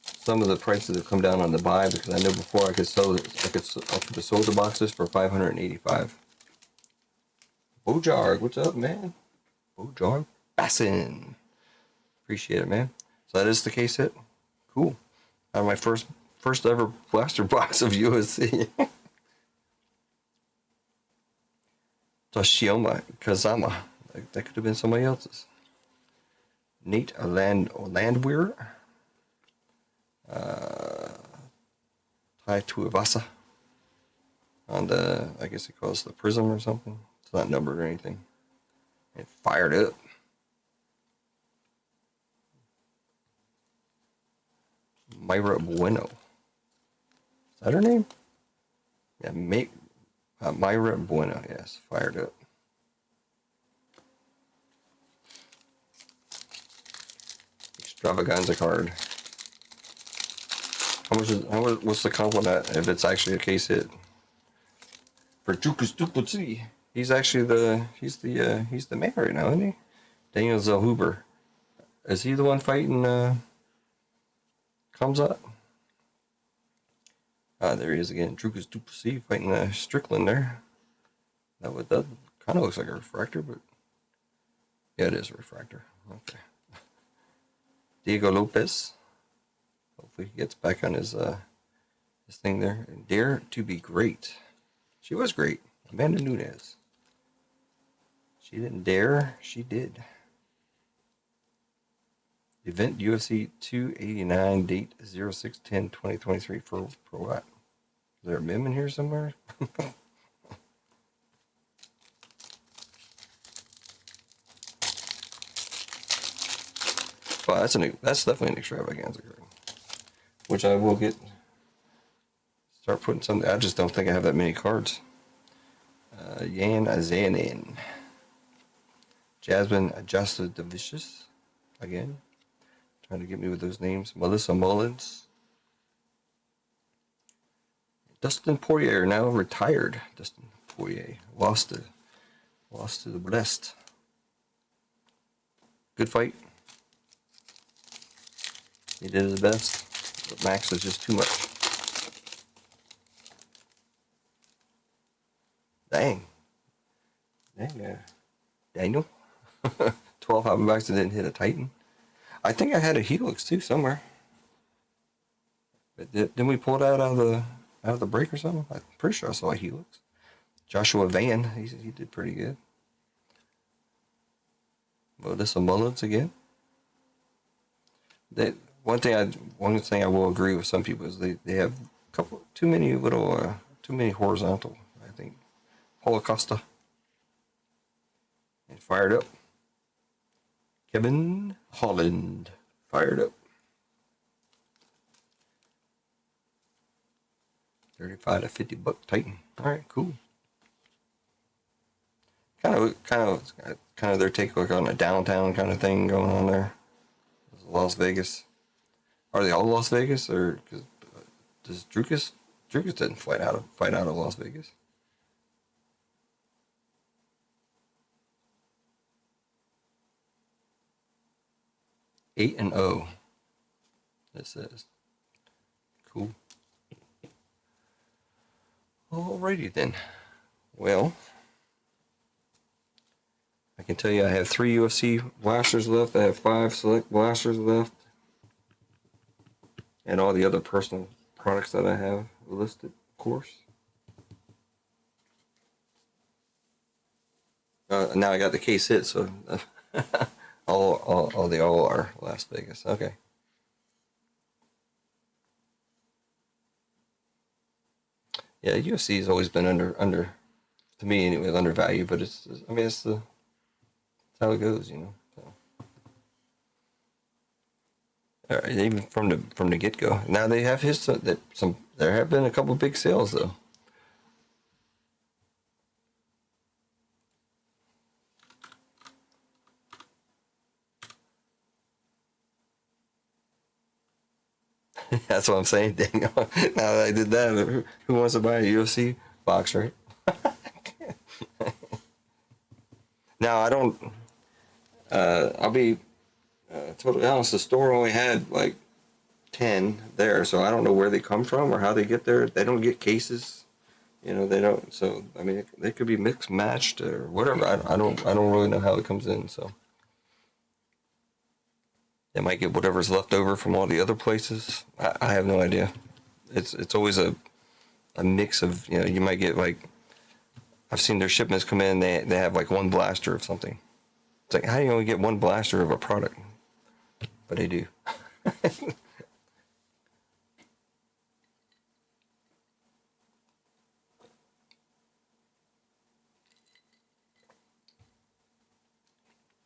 Some of the prices have come down on the buy because I know before I could have sold the boxes for $585. Bojarg, what's up, man? Bojarg Bassin. Appreciate it, man. So that is the case hit. Cool. Out of my first ever blaster box of USC. Toshioma Kazama. That could have been somebody else's. Nate Landwehr. Tai Tuivasa. On the, I guess it calls the Prism or something. It's not numbered or anything. It fired up. Myra Bueno. Is that her name? Yeah, Myra Bueno. Yes, fired up. Extravaganza card. What's the comp on that? If it's actually a case hit. For Jukas Duplessis. He's actually he's the man right now, isn't he? Daniel Zellhuber. Is he the one fighting comes up? There he is again. Jukas Duplessis fighting Strickland there. That kind of looks like a refractor, but yeah, it is a refractor. Okay. Diego Lopez. Hopefully he gets back on his thing there. Dare to be great. She was great. Amanda Nunes. She didn't dare. She did. Event UFC 289, date 06/10/2023 for what? Is there a mem in here somewhere? Well, that's definitely an extravaganza card, which I will start putting something. I just don't think I have that many cards. Yan Azanin, Jasmine Adjusta Delicious, again, trying to get me with those names. Melissa Mullins, Dustin Poirier, now retired. Dustin Poirier lost to the blessed. Good fight. He did his best, but Max was just too much. Dang, Daniel. 12 Hoppenbacks and didn't hit a Titan. I think I had a Helix too somewhere. But didn't we pull it out of the break or something? I'm pretty sure I saw a Helix. Joshua Van, he did pretty good. Melissa Mullins again. One thing I will agree with some people is they have too many horizontal. I think Holocaust. And fired up. Kevin Holland fired up. 35 to 50 buck Titan. All right, cool. Kind of their take on a downtown kind of thing going on there. Las Vegas. Are they all Las Vegas, or does Drukas didn't fight out of Las Vegas? Eight and 0. It says. Cool. Alrighty then. Well, I can tell you I have 3 UFC blasters left. I have 5 select blasters left. And all the other personal products that I have listed, of course. Now I got the case hit, so they all are Las Vegas. Okay. Yeah, UFC has always been under to me anyway, undervalued, but it's how it goes, you know. So. All right, even from the get go. Now they have there have been a couple of big sales though. That's what I'm saying, Daniel. Now that I did that, who wants to buy a UFC box, right? Now I don't. I'll be totally honest. The store only had like 10 there, so I don't know where they come from or how they get there. They don't get cases, you know. They don't. So I mean, they could be mixed, matched, or whatever. I don't really know how it comes in. So they might get whatever's left over from all the other places. I have no idea. It's always a mix of, you know. You might get like, I've seen their shipments come in. They have like one blaster of something. It's like, how do you only get one blaster of a product? but I do.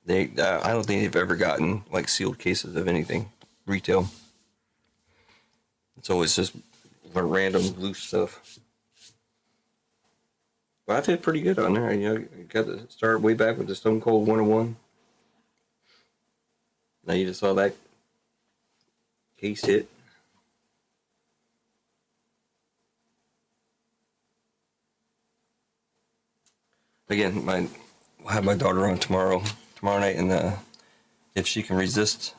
I don't think they've ever gotten like sealed cases of anything retail. It's always just random loose stuff. But I feel pretty good on there. You know, got to start way back with the Stone Cold 101. Now you just saw that case hit. Again, I'll have my daughter on tomorrow night, and if she can resist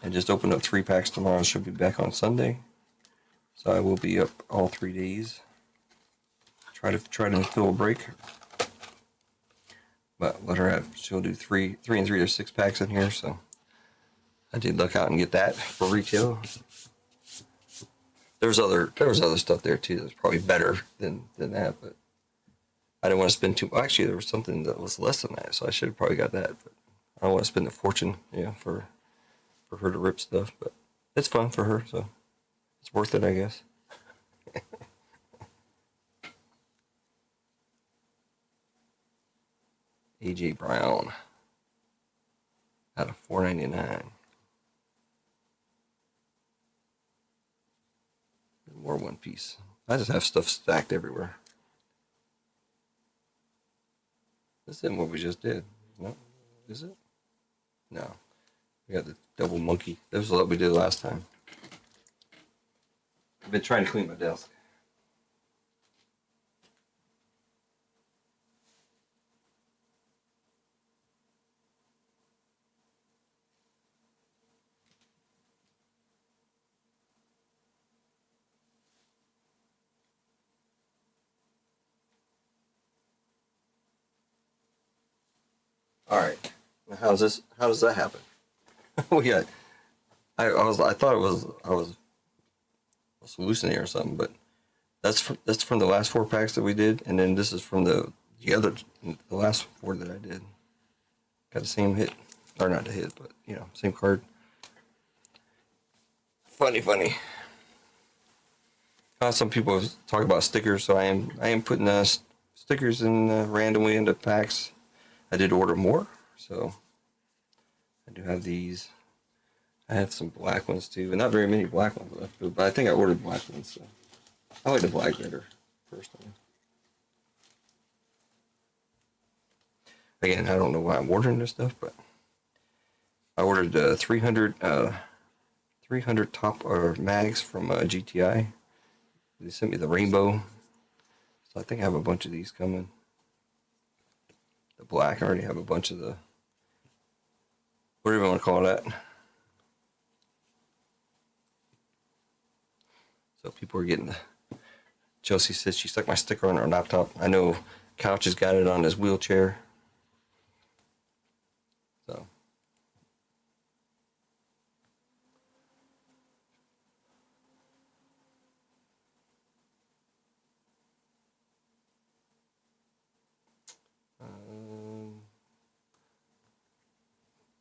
and just open up 3 packs tomorrow, she'll be back on Sunday. So I will be up all 3 days. Try to fill a break, but let her have. She'll do 3 and 3 or 6 packs in here. So I did look out and get that for retail. There was other stuff there too that's probably better than that, but I didn't want to spend too. Actually, there was something that was less than that, so I should have probably got that. But I don't want to spend a fortune, for her to rip stuff. But it's fun for her, so it's worth it, I guess. AJ Brown out of $4.99. More One Piece. I just have stuff stacked everywhere. This isn't what we just did. No, is it? No. We got the double monkey. That was what we did last time. I've been trying to clean my desk. All right. How does that happen? We got. I thought I was hallucinating or something, but that's from the last 4 packs that we did, and then this is from the last 4 that I did. Got the same hit, or not the hit, but same card. Funny. Some people talk about stickers, so I am putting stickers in randomly into packs. I did order more, so I do have these. I have some black ones too, but not very many black ones left. But I think I ordered black ones, so I like the black better, personally. Again, I don't know why I'm ordering this stuff, but I ordered 300 top mags from GTI. They sent me the rainbow, so I think I have a bunch of these coming. The black, I already have a bunch of the, whatever you want to call that. So people are getting Chelsea says she stuck my sticker on her laptop. I know Couch has got it on his wheelchair. So.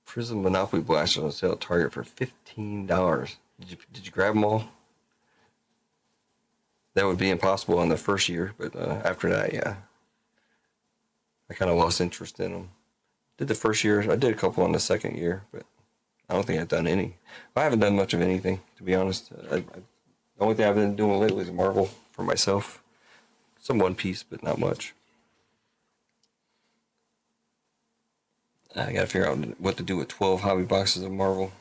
Prison Monopoly Blaster on sale at Target for $15. Did you grab them all? That would be impossible on the first year, but after that, yeah. I kind of lost interest in them. Did the first year. I did a couple on the second year, but I don't think I've done any. I haven't done much of anything, to be honest. The only thing I've been doing lately is Marvel for myself. Some One Piece, but not much. I gotta figure out what to do with 12 hobby boxes of Marvel.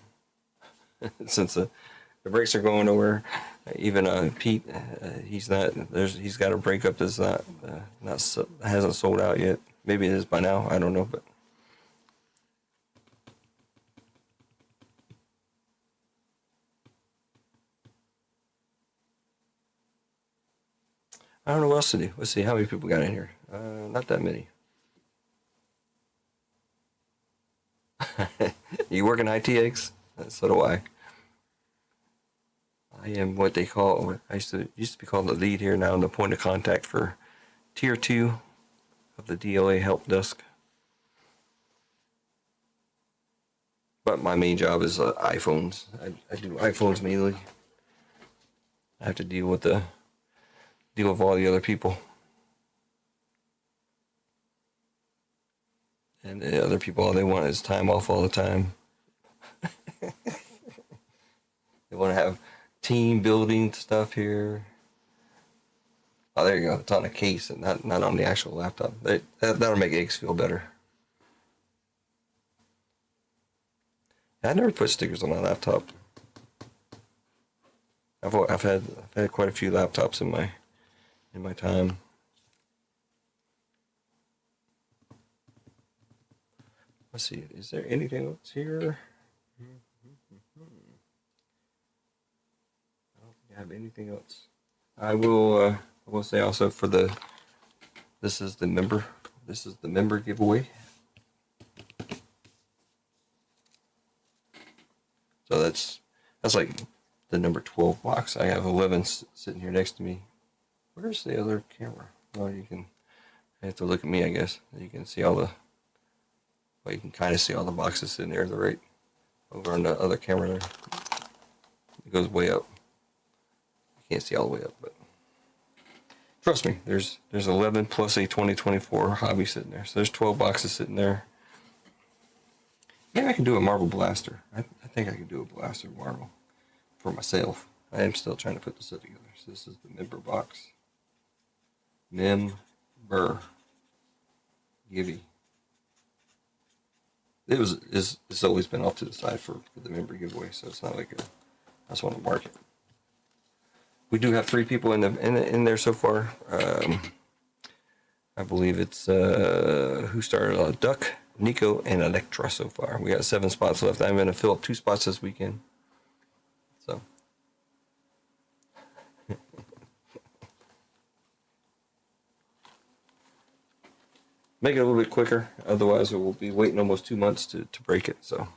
Since the breaks are going nowhere. Even Pete, he's got a breakup that's hasn't sold out yet. Maybe it is by now. I don't know, but I don't know what else to do. Let's see how many people got in here. Not that many. You work in IT, eggs? So do I. I am what they call. I used to be called the lead here. Now I'm the point of contact for Tier 2 of the DLA help desk. But my main job is iPhones. I do iPhones mainly. I have to deal with all the other people. And the other people, all they want is time off all the time. They want to have team building stuff here. Oh, there you go. It's on a case and not on the actual laptop. That'll make eggs feel better. I never put stickers on my laptop. I've had quite a few laptops in my time. Let's see. Is there anything else here? I don't think I have anything else. I will say also for this is the member giveaway. So that's like the number 12 box. I have 11 sitting here next to me. Where's the other camera? Well, you have to look at me, I guess. You can see you can kind of see all the boxes sitting there, right over on the other camera there. It goes way up. You can't see all the way up, but trust me, there's 11 plus a 2024 hobby sitting there. So there's 12 boxes sitting there. Maybe I can do a marble blaster. I think I can do a blaster marble for myself. I am still trying to put this together. So this is the member box. Member. Gibby. It's always been off to the side for the member giveaway, so it's not like I just want to mark it. We do have 3 people in there so far. I believe it's who started Duck, Nico, and Electra so far. We got 7 spots left. I'm going to fill up 2 spots this weekend. So. Make it a little bit quicker. Otherwise, we'll be waiting almost 2 months to break it. So.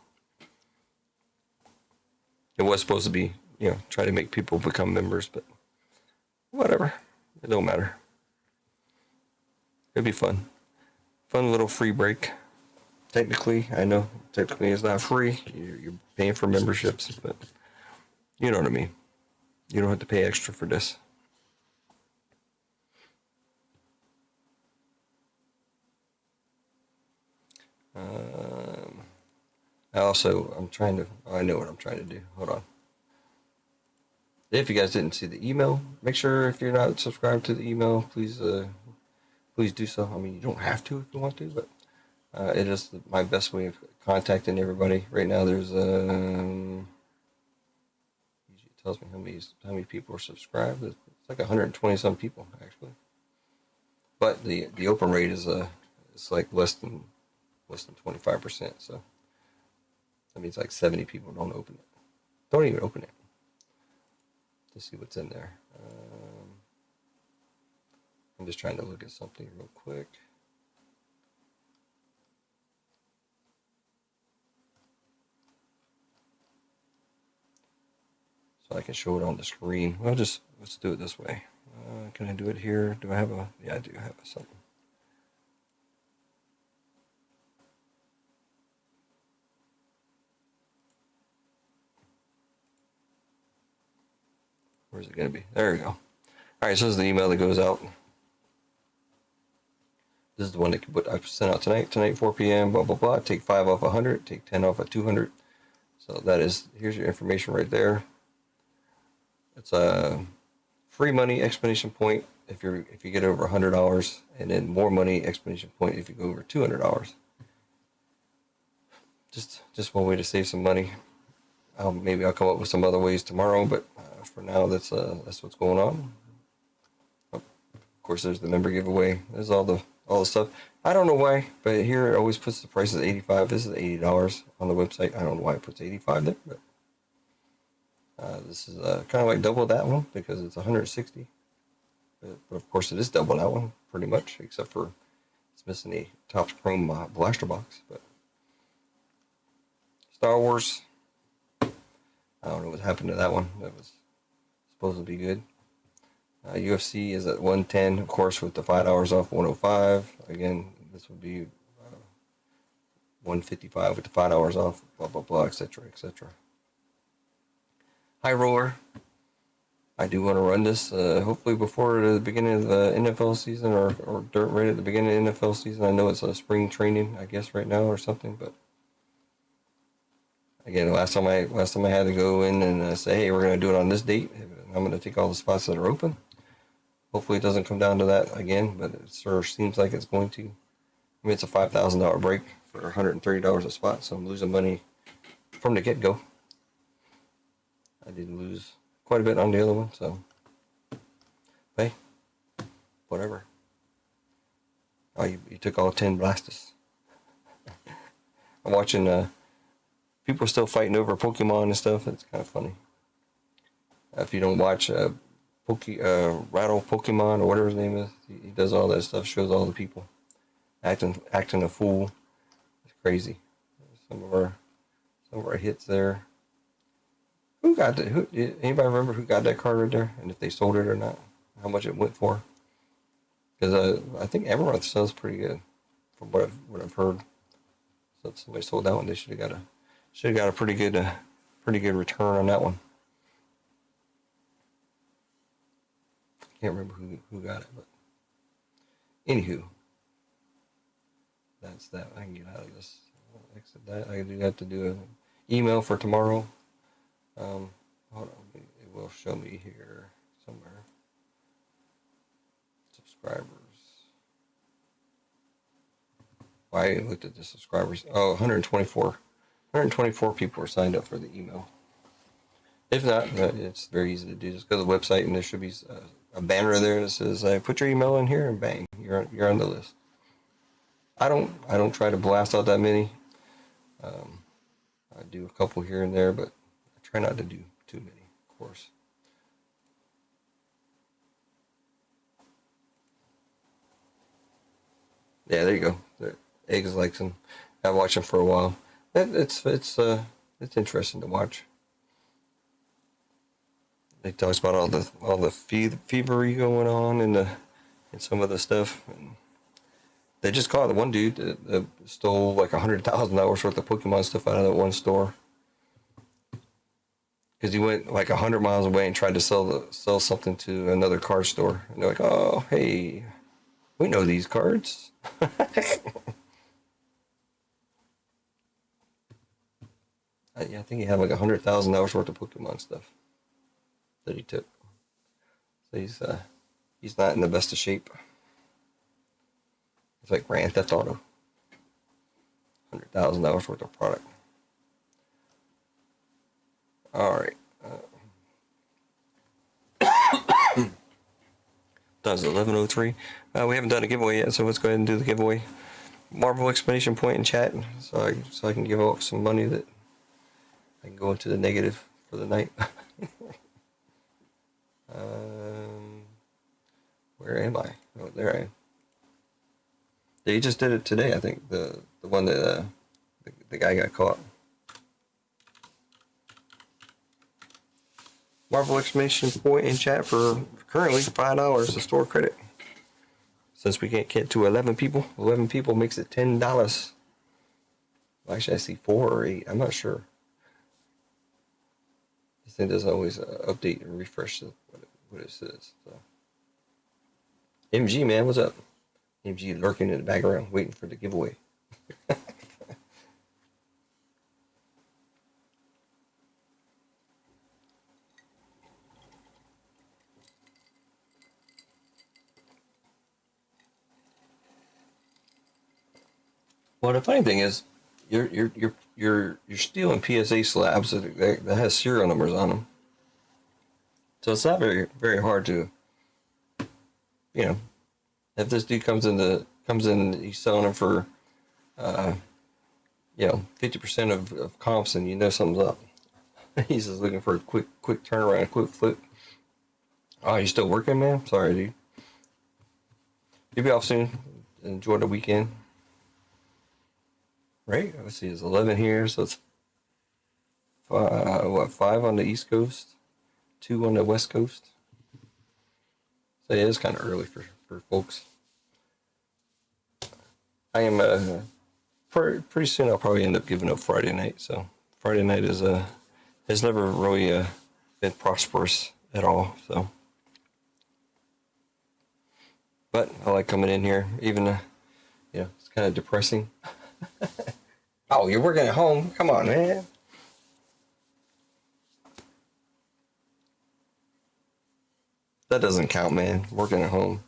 It was supposed to be, try to make people become members, but whatever. It don't matter. It'll be fun. Fun little free break. Technically, I know, it's not free. You're paying for memberships, but you know what I mean. You don't have to pay extra for this. I know what I'm trying to do. Hold on. If you guys didn't see the email, make sure if you're not subscribed to the email, please do so. I mean, you don't have to if you want to, but it is my best way of contacting everybody. Right now, there's usually it tells me how many people are subscribed. It's like 120 some people actually, but the open rate is it's like less than 25%. So that means like 70 people don't open it. Don't even open it to see what's in there. I'm just trying to look at something real quick. So I can show it on the screen. Well, let's do it this way. Can I do it here? Do I have yeah, I do have something. Where's it going to be? There we go. All right, so this is the email that goes out. This is the one that I sent out tonight 4 p.m., blah, blah, blah. Take 5 off 100, take 10 off of 200. So here's your information right there. It's a free money exclamation point if you get over $100, and then more money exclamation point if you go over $200. Just one way to save some money. Maybe I'll come up with some other ways tomorrow, but for now, that's what's going on. Of course, there's the member giveaway. There's all the stuff. I don't know why, but here it always puts the price at $85. This is $80 on the website. I don't know why it puts $85 there, but this is kind of like double that one because it's $160. But of course, it is double that one pretty much, except for it's missing a Topps Chrome blaster box. But Star Wars. I don't know what happened to that one. That was supposed to be good. UFC is at 110, of course, with the $5 off 105. Again, this would be 155 with the $5 off, blah blah blah, etc. etc. Hi Roller. I do want to run this hopefully before the beginning of the NFL season or right at the beginning of the NFL season. I know it's a spring training, I guess, right now or something, but again, last time I had to go in and say, hey, we're going to do it on this date. I'm going to take all the spots that are open. Hopefully it doesn't come down to that again, but it sort of seems like it's going to. I mean, it's a $5,000 break for $130 a spot, so I'm losing money from the get-go. I did lose quite a bit on the other one, so hey, whatever. Oh, you took all 10 blasters. I'm watching people are still fighting over Pokemon and stuff. It's kind of funny. If you don't watch Rattle Pokemon or whatever his name is, he does all that stuff, shows all the people acting a fool. It's crazy. Some of our hits there. Who got that? Anybody remember who got that card right there? And if they sold it or not? How much it went for? Because I think Amaranth sells pretty good, from what I've heard. So if somebody sold that one, they should have got a pretty good return on that one. Can't remember who got it, but anywho, that's that. I can get out of this. I'll exit that. I do have to do an email for tomorrow. Hold on, it will show me here somewhere. Subscribers. I looked at the subscribers. Oh, 124 people are signed up for the email. If not, it's very easy to do. Just go to the website and there should be a banner there that says, "Put your email in here," and bang, you're on the list. I don't try to blast out that many. I do a couple here and there, but I try not to do too many, of course. Yeah, there you go. Eggs likes them. I've watched them for a while. It's interesting to watch. It talks about all the thievery going on and some of the stuff. And they just caught the one dude that stole like $100,000 worth of Pokemon stuff out of that one store. Because he went like 100 miles away and tried to sell something to another card store. And they're like, "Oh, hey, we know these cards." I think he had like $100,000 worth of Pokemon stuff that he took. So he's not in the best of shape. It's like Grand Theft Auto. $100,000 worth of product. All right. That's 11:03. We haven't done a giveaway yet, so let's go ahead and do the giveaway. Marvel exclamation point in chat, so I can give out some money that I can go into the negative for the night. Where am I? Oh, there I am. They just did it today, I think. The one that the guy got caught. Marvel exclamation point in chat for currently $5 to store credit. Since we can't get to 11 people makes it $10. Well, actually, I see 4 or 8. I'm not sure. This thing doesn't always update and refresh what it says. So. MG, man, what's up? MG lurking in the background, waiting for the giveaway. Well, the funny thing is, you're stealing PSA slabs that has serial numbers on them. So it's not very very hard to, if this dude comes in, he's selling them for, 50% of comps, and something's up. He's just looking for a quick turnaround, quick flip. Oh, you still working, man? Sorry, dude. You'll be off soon. Enjoy the weekend. Right? Let's see, it's 11 here, so it's 5 on the East Coast, 2 on the West Coast. So yeah, it's kind of early for folks. I am pretty soon I'll probably end up giving up Friday night. So Friday night is has never really been prosperous at all. So, but I like coming in here, even it's kind of depressing. Oh, you're working at home? Come on, man. That doesn't count, man. Working at home.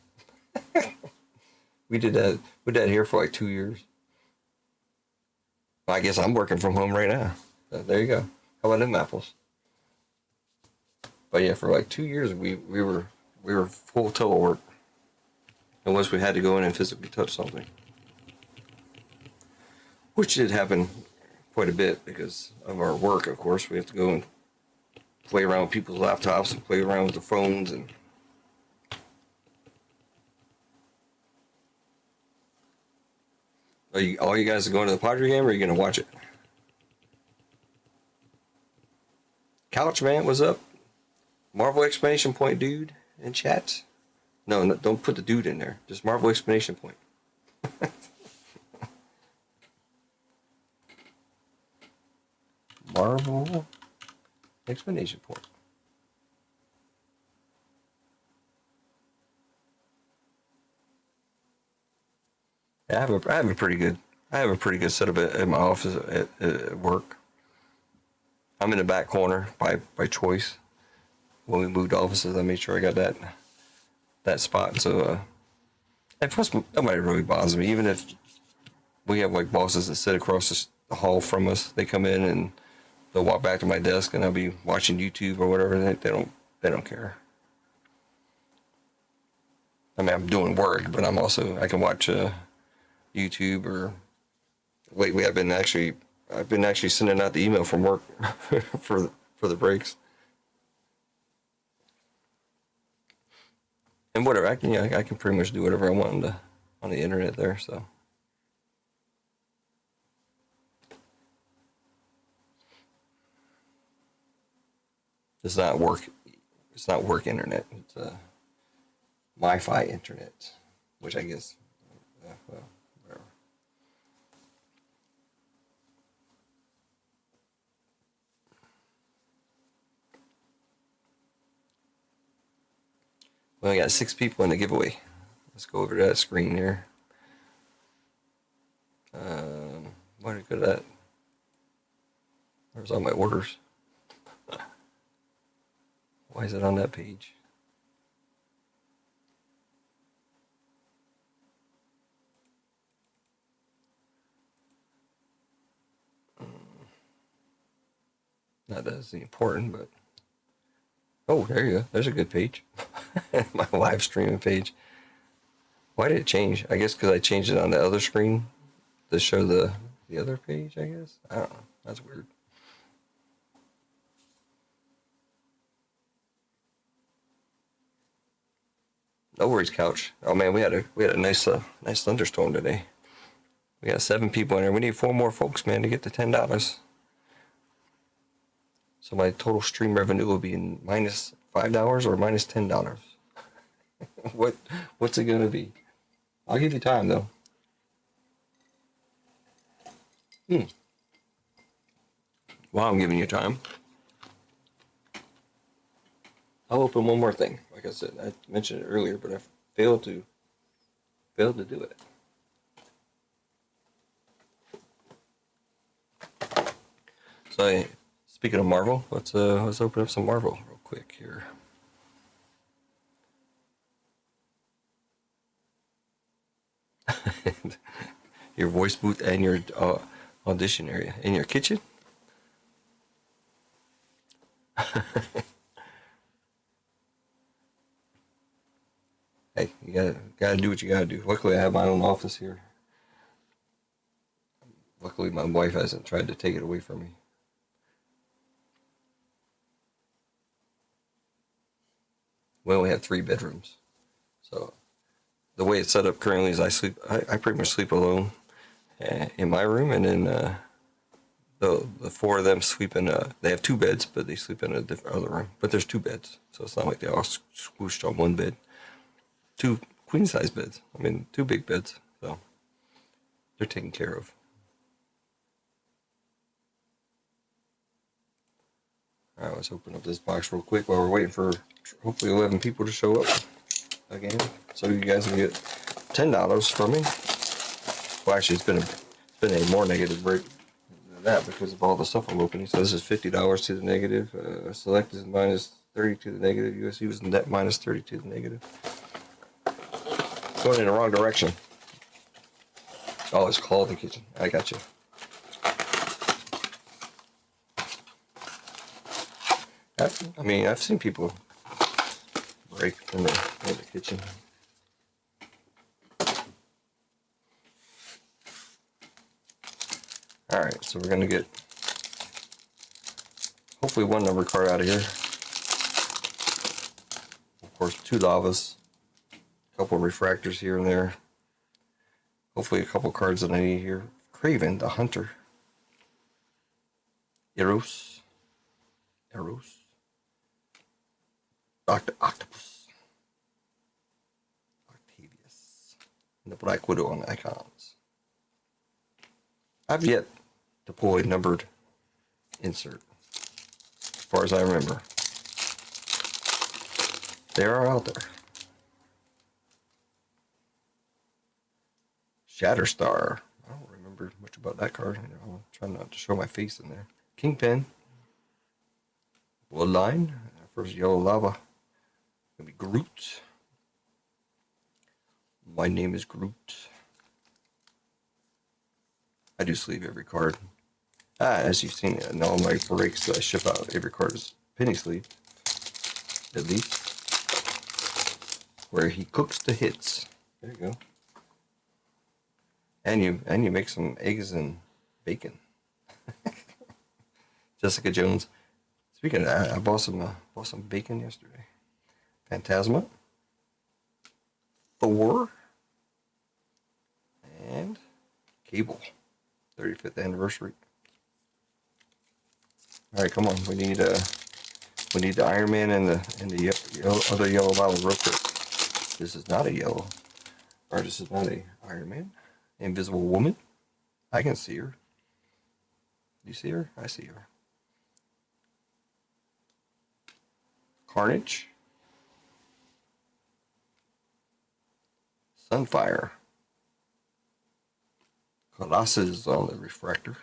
We did that here for like 2 years. Well, I guess I'm working from home right now. So there you go. How about them apples? But yeah, for like 2 years we were full telework, unless we had to go in and physically touch something, which did happen quite a bit because of our work. Of course, we have to go and play around with people's laptops and play around with the phones and. All you guys are going to the Padre game, or are you going to watch it? Couch man, what's up? Marvel exclamation point, dude, in chat. No, don't put the dude in there. Just Marvel exclamation point. Marvel exclamation point. I have a pretty good setup at my office at work. I'm in the back corner by choice. When we moved offices, I made sure I got that spot. So, and plus nobody really bothers me. Even if we have like bosses that sit across the hall from us, they come in and they'll walk back to my desk, and I'll be watching YouTube or whatever. They don't care. I mean, I'm doing work, but I can watch YouTube or lately I've been actually sending out the email from work for the breaks. And whatever, I can pretty much do whatever I want on the internet there, so. It's not work internet. It's Wi-Fi internet, which I guess well, whatever. Well, I got 6 people in the giveaway. Let's go over to that screen here. Where did I go to that? Where's all my orders? Why is it on that page? Not that it's important, but oh, there you go. There's a good page. My live streaming page. Why did it change? I guess because I changed it on the other screen to show the other page, I guess. I don't know. That's weird. No worries, couch. Oh man, we had a nice thunderstorm today. We got 7 people in there. We need 4 more folks, man, to get to $10. So my total stream revenue will be minus $5 or minus $10. What's it gonna be? I'll give you time though. While I'm giving you time, I'll open one more thing. Like I said, I mentioned it earlier, but I failed to do it. So speaking of Marvel, let's open up some Marvel real quick here. Your voice booth and your audition area in your kitchen. Hey, you gotta do what you gotta do. Luckily, I have my own office here. Luckily, my wife hasn't tried to take it away from me. We only have 3 bedrooms, so the way it's set up currently is I pretty much sleep alone in my room, and then the 4 of them sleep in they have 2 beds, but they sleep in a different other room. But there's 2 beds, so it's not like they all squooshed on one bed. 2 queen size beds. I mean, 2 big beds, so they're taken care of. All right, let's open up this box real quick while we're waiting for hopefully 11 people to show up again. So you guys can get $10 from me. Well, actually, it's been a more negative break than that because of all the stuff I'm opening. So this is $50 to the negative. Select is minus 30 to the negative. USC was net minus 30 to the negative. Going in the wrong direction. Oh, it's called the kitchen. I got you. I've seen people break in the kitchen. Alright, so we're going to get hopefully one number card out of here. Of course, 2 lavas, a couple of refractors here and there. Hopefully a couple cards that I need here. Craven, the Hunter. Eros. Dr. Octopus. Octavius. And the Black Widow on the icons. I've yet to pull a numbered insert, as far as I remember. They are out there. Shatterstar. I don't remember much about that card. I'm trying not to show my face in there. Kingpin. Bloodline. First yellow lava. Gonna be Groot. My name is Groot. I do sleeve every card. As you've seen in all my breaks that I ship out, every card is penny sleeve. At least. Where he cooks the hits. There you go. And you make some eggs and bacon. Jessica Jones. Speaking of that, I bought some bacon yesterday. Phantasma. Thor. And Cable. 35th anniversary. All right, come on. We need the Iron Man and the other yellow lava real quick. This is not a yellow, or this is not a Iron Man. Invisible Woman. I can see her. Do you see her? I see her. Carnage. Sunfire. Colossus on the refractor.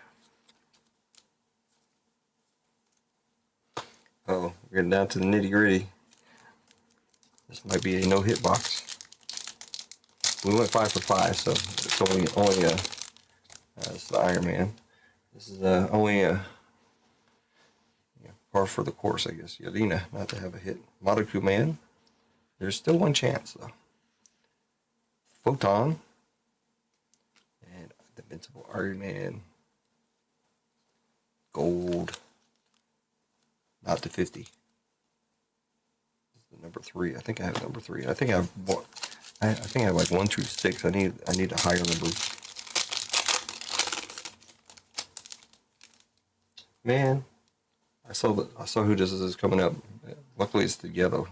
Oh, we're getting down to the nitty gritty. This might be a no hit box. We went 5 for 5, so it's only it's the Iron Man. This is only a par for the course, I guess. Yelena, not to have a hit. Modoku Man. There's still one chance though. Photon. And the Invincible Iron Man. Gold. Not to 50. This is the number 3. I think I have number 3. I think I have like 1 through 6. I need a higher number. Man, I saw who this is coming up. Luckily, it's the yellow.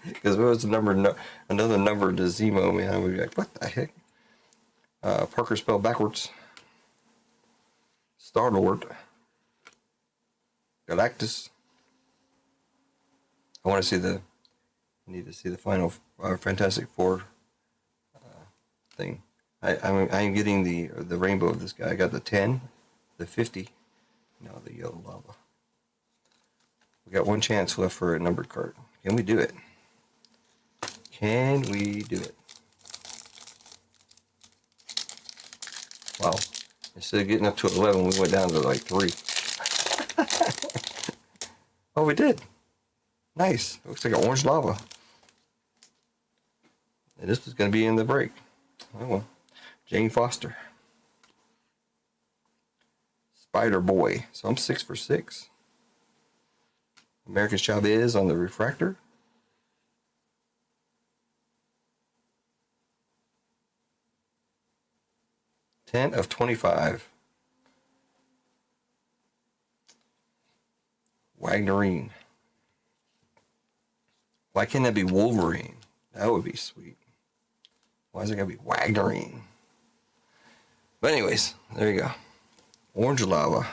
Because if it was another number to Zemo, man, I would be like, what the heck? Parker spelled backwards. Star-Lord. Galactus. I need to see the final Fantastic Four thing. I'm getting the rainbow of this guy. I got the 10, the 50, now the yellow lava. We got one chance left for a numbered card. Can we do it? Can we do it? Wow. Instead of getting up to 11, we went down to like 3. Oh, we did. Nice. Looks like an orange lava. And this is going to be in the break. Oh well. Jane Foster. Spider Boy. So I'm 6 for 6. American Chavez on the refractor. Ten of 25. Wagnerine. Why can't that be Wolverine? That would be sweet. Why is it gotta be Wagnerine? But anyways, there you go. Orange lava.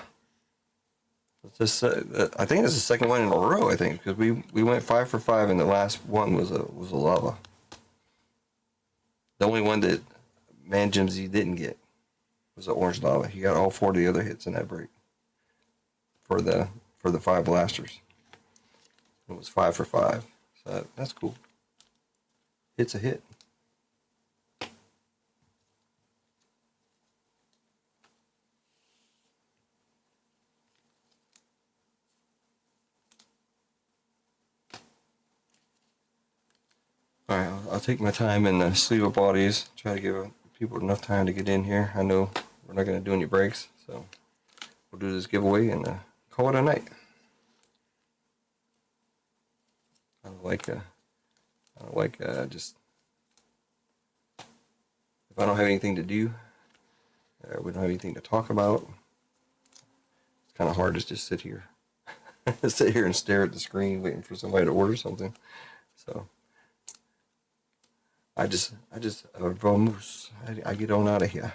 This, I think it's the second one in a row. I think because we went 5 for 5, and the last one was a lava. The only one that Man Jim Z didn't get was the orange lava. He got all 4 of the other hits in that break for the 5 blasters. It was 5 for 5, so that's cool. Hit's a hit. Alright, I'll take my time and sleeve up all these. Try to give people enough time to get in here. I know we're not going to do any breaks, so we'll do this giveaway and call it a night. I don't like just, if I don't have anything to do, we don't have anything to talk about, it's kind of hard to just sit here. Sit here and stare at the screen waiting for somebody to order something. So I vamos. I get on out of here.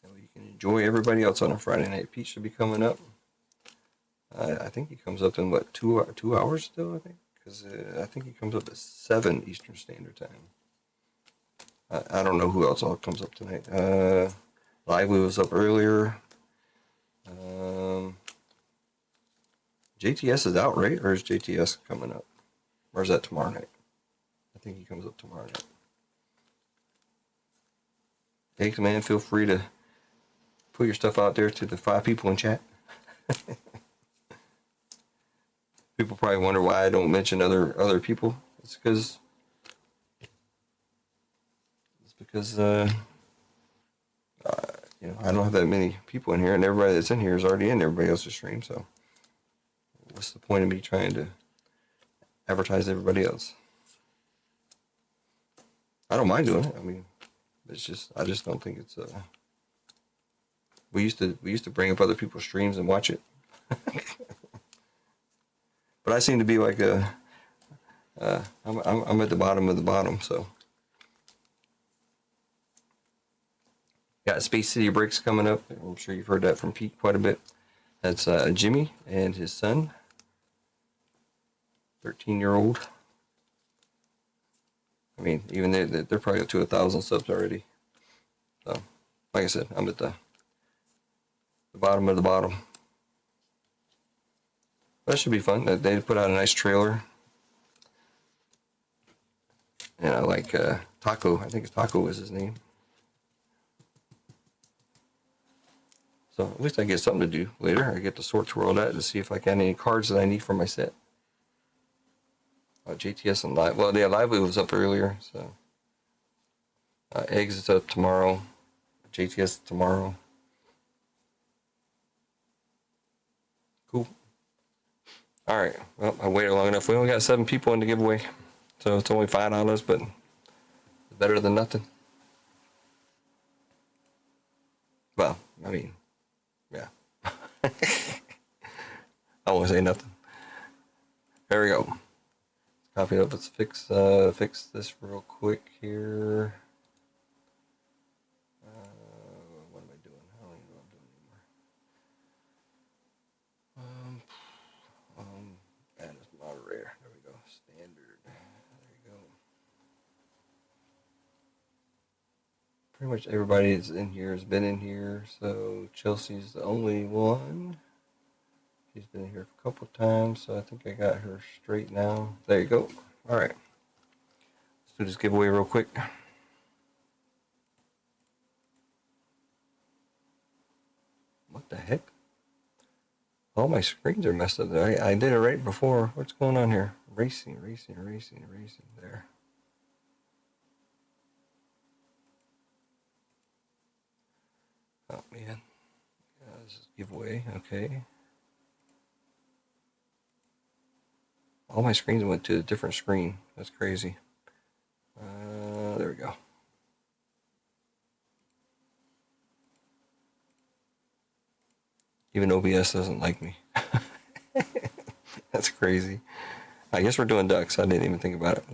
And you can enjoy everybody else on a Friday night. Pete should be coming up. I think he comes up in what, 2 hours still. I think because I think he comes up at 7 Eastern Standard Time. I don't know who else all comes up tonight. Lively was up earlier. JTS is out, right? Or is JTS coming up? Or is that tomorrow night? I think he comes up tomorrow night. Hey, man, feel free to put your stuff out there to the 5 people in chat. People probably wonder why I don't mention other people. It's because you know, I don't have that many people in here, and everybody that's in here is already in everybody else's stream. So, what's the point of me trying to advertise everybody else? I don't mind doing it. I mean, it's just I just don't think it's. We used to bring up other people's streams and watch it, but I seem to be like I'm at the bottom of the bottom, so. Got Space City Breakz coming up. I'm sure you've heard that from Pete quite a bit. That's Jimmy and his son, 13-year-old. I mean, even they're probably up to 1,000 subs already. So, like I said, I'm at the bottom of the bottom. That should be fun. They put out a nice trailer. And I like Taco. I think it's Taco is his name. So at least I get something to do later. I get to sort through all that to see if I got any cards that I need for my set. JTS and Live. Well, yeah, Lively was up earlier. So Eggs is up tomorrow. JTS tomorrow. Cool. All right. Well, I waited long enough. We only got 7 people in the giveaway, so it's only $5, but it's better than nothing. Well, I mean. Yeah. I won't say nothing. There we go. Copy it up. Let's fix this real quick here. What am I doing? I don't even know what I'm doing anymore. Add as moderator. There we go. Standard. There you go. Pretty much everybody that's in here has been in here, so Chelsea's the only one. She's been here a couple times, so I think I got her straight now. There you go. All right. Let's do this giveaway real quick. What the heck? All my screens are messed up there. I did it right before. What's going on here? Racing. There. Oh, man. This is giveaway. Okay. All my screens went to a different screen. That's crazy. There we go. Even OBS doesn't like me. That's crazy. I guess we're doing ducks. I didn't even think about it.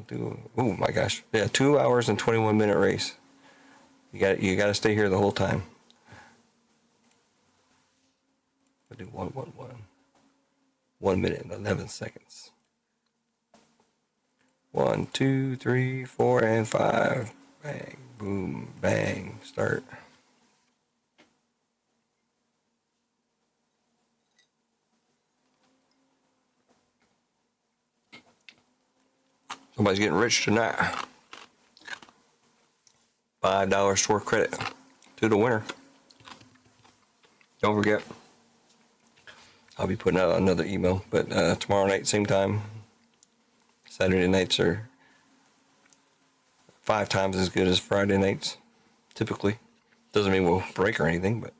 Oh my gosh. Yeah, 2 hours and 21-minute race. You got to stay here the whole time. We'll do 1 minute and 11 seconds. 1, 2, 3, 4, and 5. Bang, boom, bang, start. Somebody's getting rich tonight. $5 store credit to the winner. Don't forget, I'll be putting out another email, but tomorrow night, same time. Saturday nights are 5 times as good as Friday nights, typically. Doesn't mean we'll break or anything, but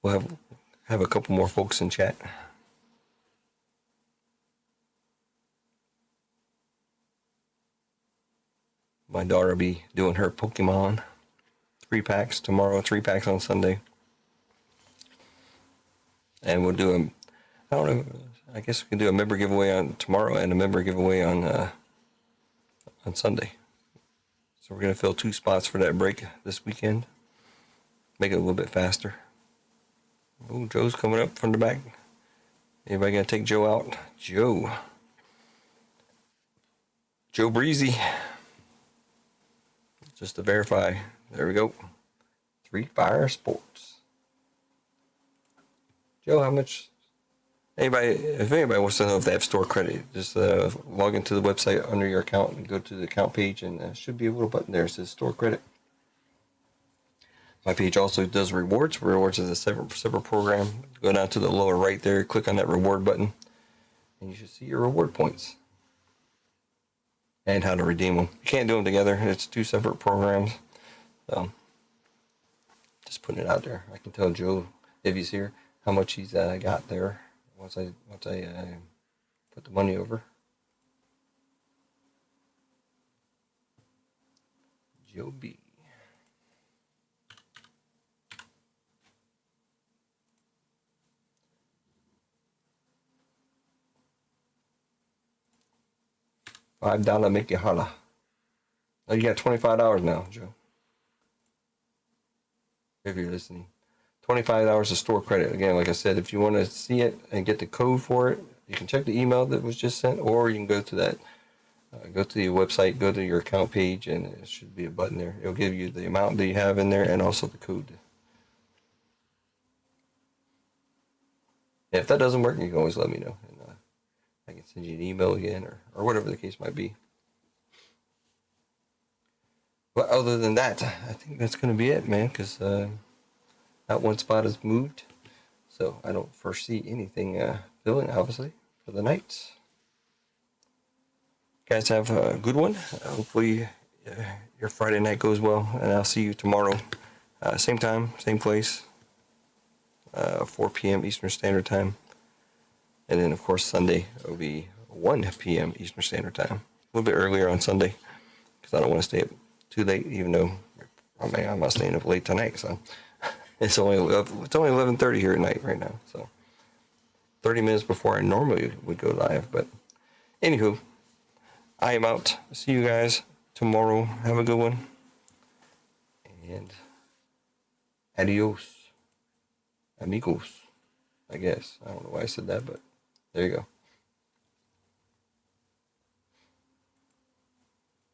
we'll have a couple more folks in chat. My daughter will be doing her Pokemon 3-packs tomorrow, 3-packs on Sunday. And we'll do I don't know, I guess we can do a member giveaway on tomorrow and a member giveaway on Sunday. So we're going to fill 2 spots for that break this weekend. Make it a little bit faster. Oh, Joe's coming up from the back. Anybody going to take Joe out? Joe Breezy. Just to verify. There we go. 3 Fire Sports. Joe, how much? If anybody wants to know if they have store credit, just log into the website under your account and go to the account page, and there should be a little button there that says store credit. My page also does rewards. Rewards is a separate program. Go down to the lower right there, click on that reward button, and you should see your reward points and how to redeem them. You can't do them together. It's 2 separate programs. So just putting it out there. I can tell Joe, if he's here, how much he's got there once I put the money over. Joe B. $5 make you holla. Oh, you got $25 now, Joe. If you're listening. $25 of store credit. Again, like I said, if you want to see it and get the code for it, you can check the email that was just sent, or you can go to that, go to the website, go to your account page, and it should be a button there. It'll give you the amount that you have in there and also the code. If that doesn't work, you can always let me know. And I can send you an email again or whatever the case might be. But other than that, I think that's going to be it, man, because that 1 spot is moved. So I don't foresee anything filling, obviously, for the night. Guys, have a good one. Hopefully your Friday night goes well, and I'll see you tomorrow. Same time, same place, 4 p.m. Eastern Standard Time. And then, of course, Sunday will be 1 p.m. Eastern Standard Time. A little bit earlier on Sunday, because I don't want to stay up too late, even though I'm not staying up late tonight. So it's only 11:30 here at night right now. So 30 minutes before I normally would go live. But anywho, I am out. See you guys tomorrow. Have a good one. And adios, amigos. I guess. I don't know why I said that, but there you go.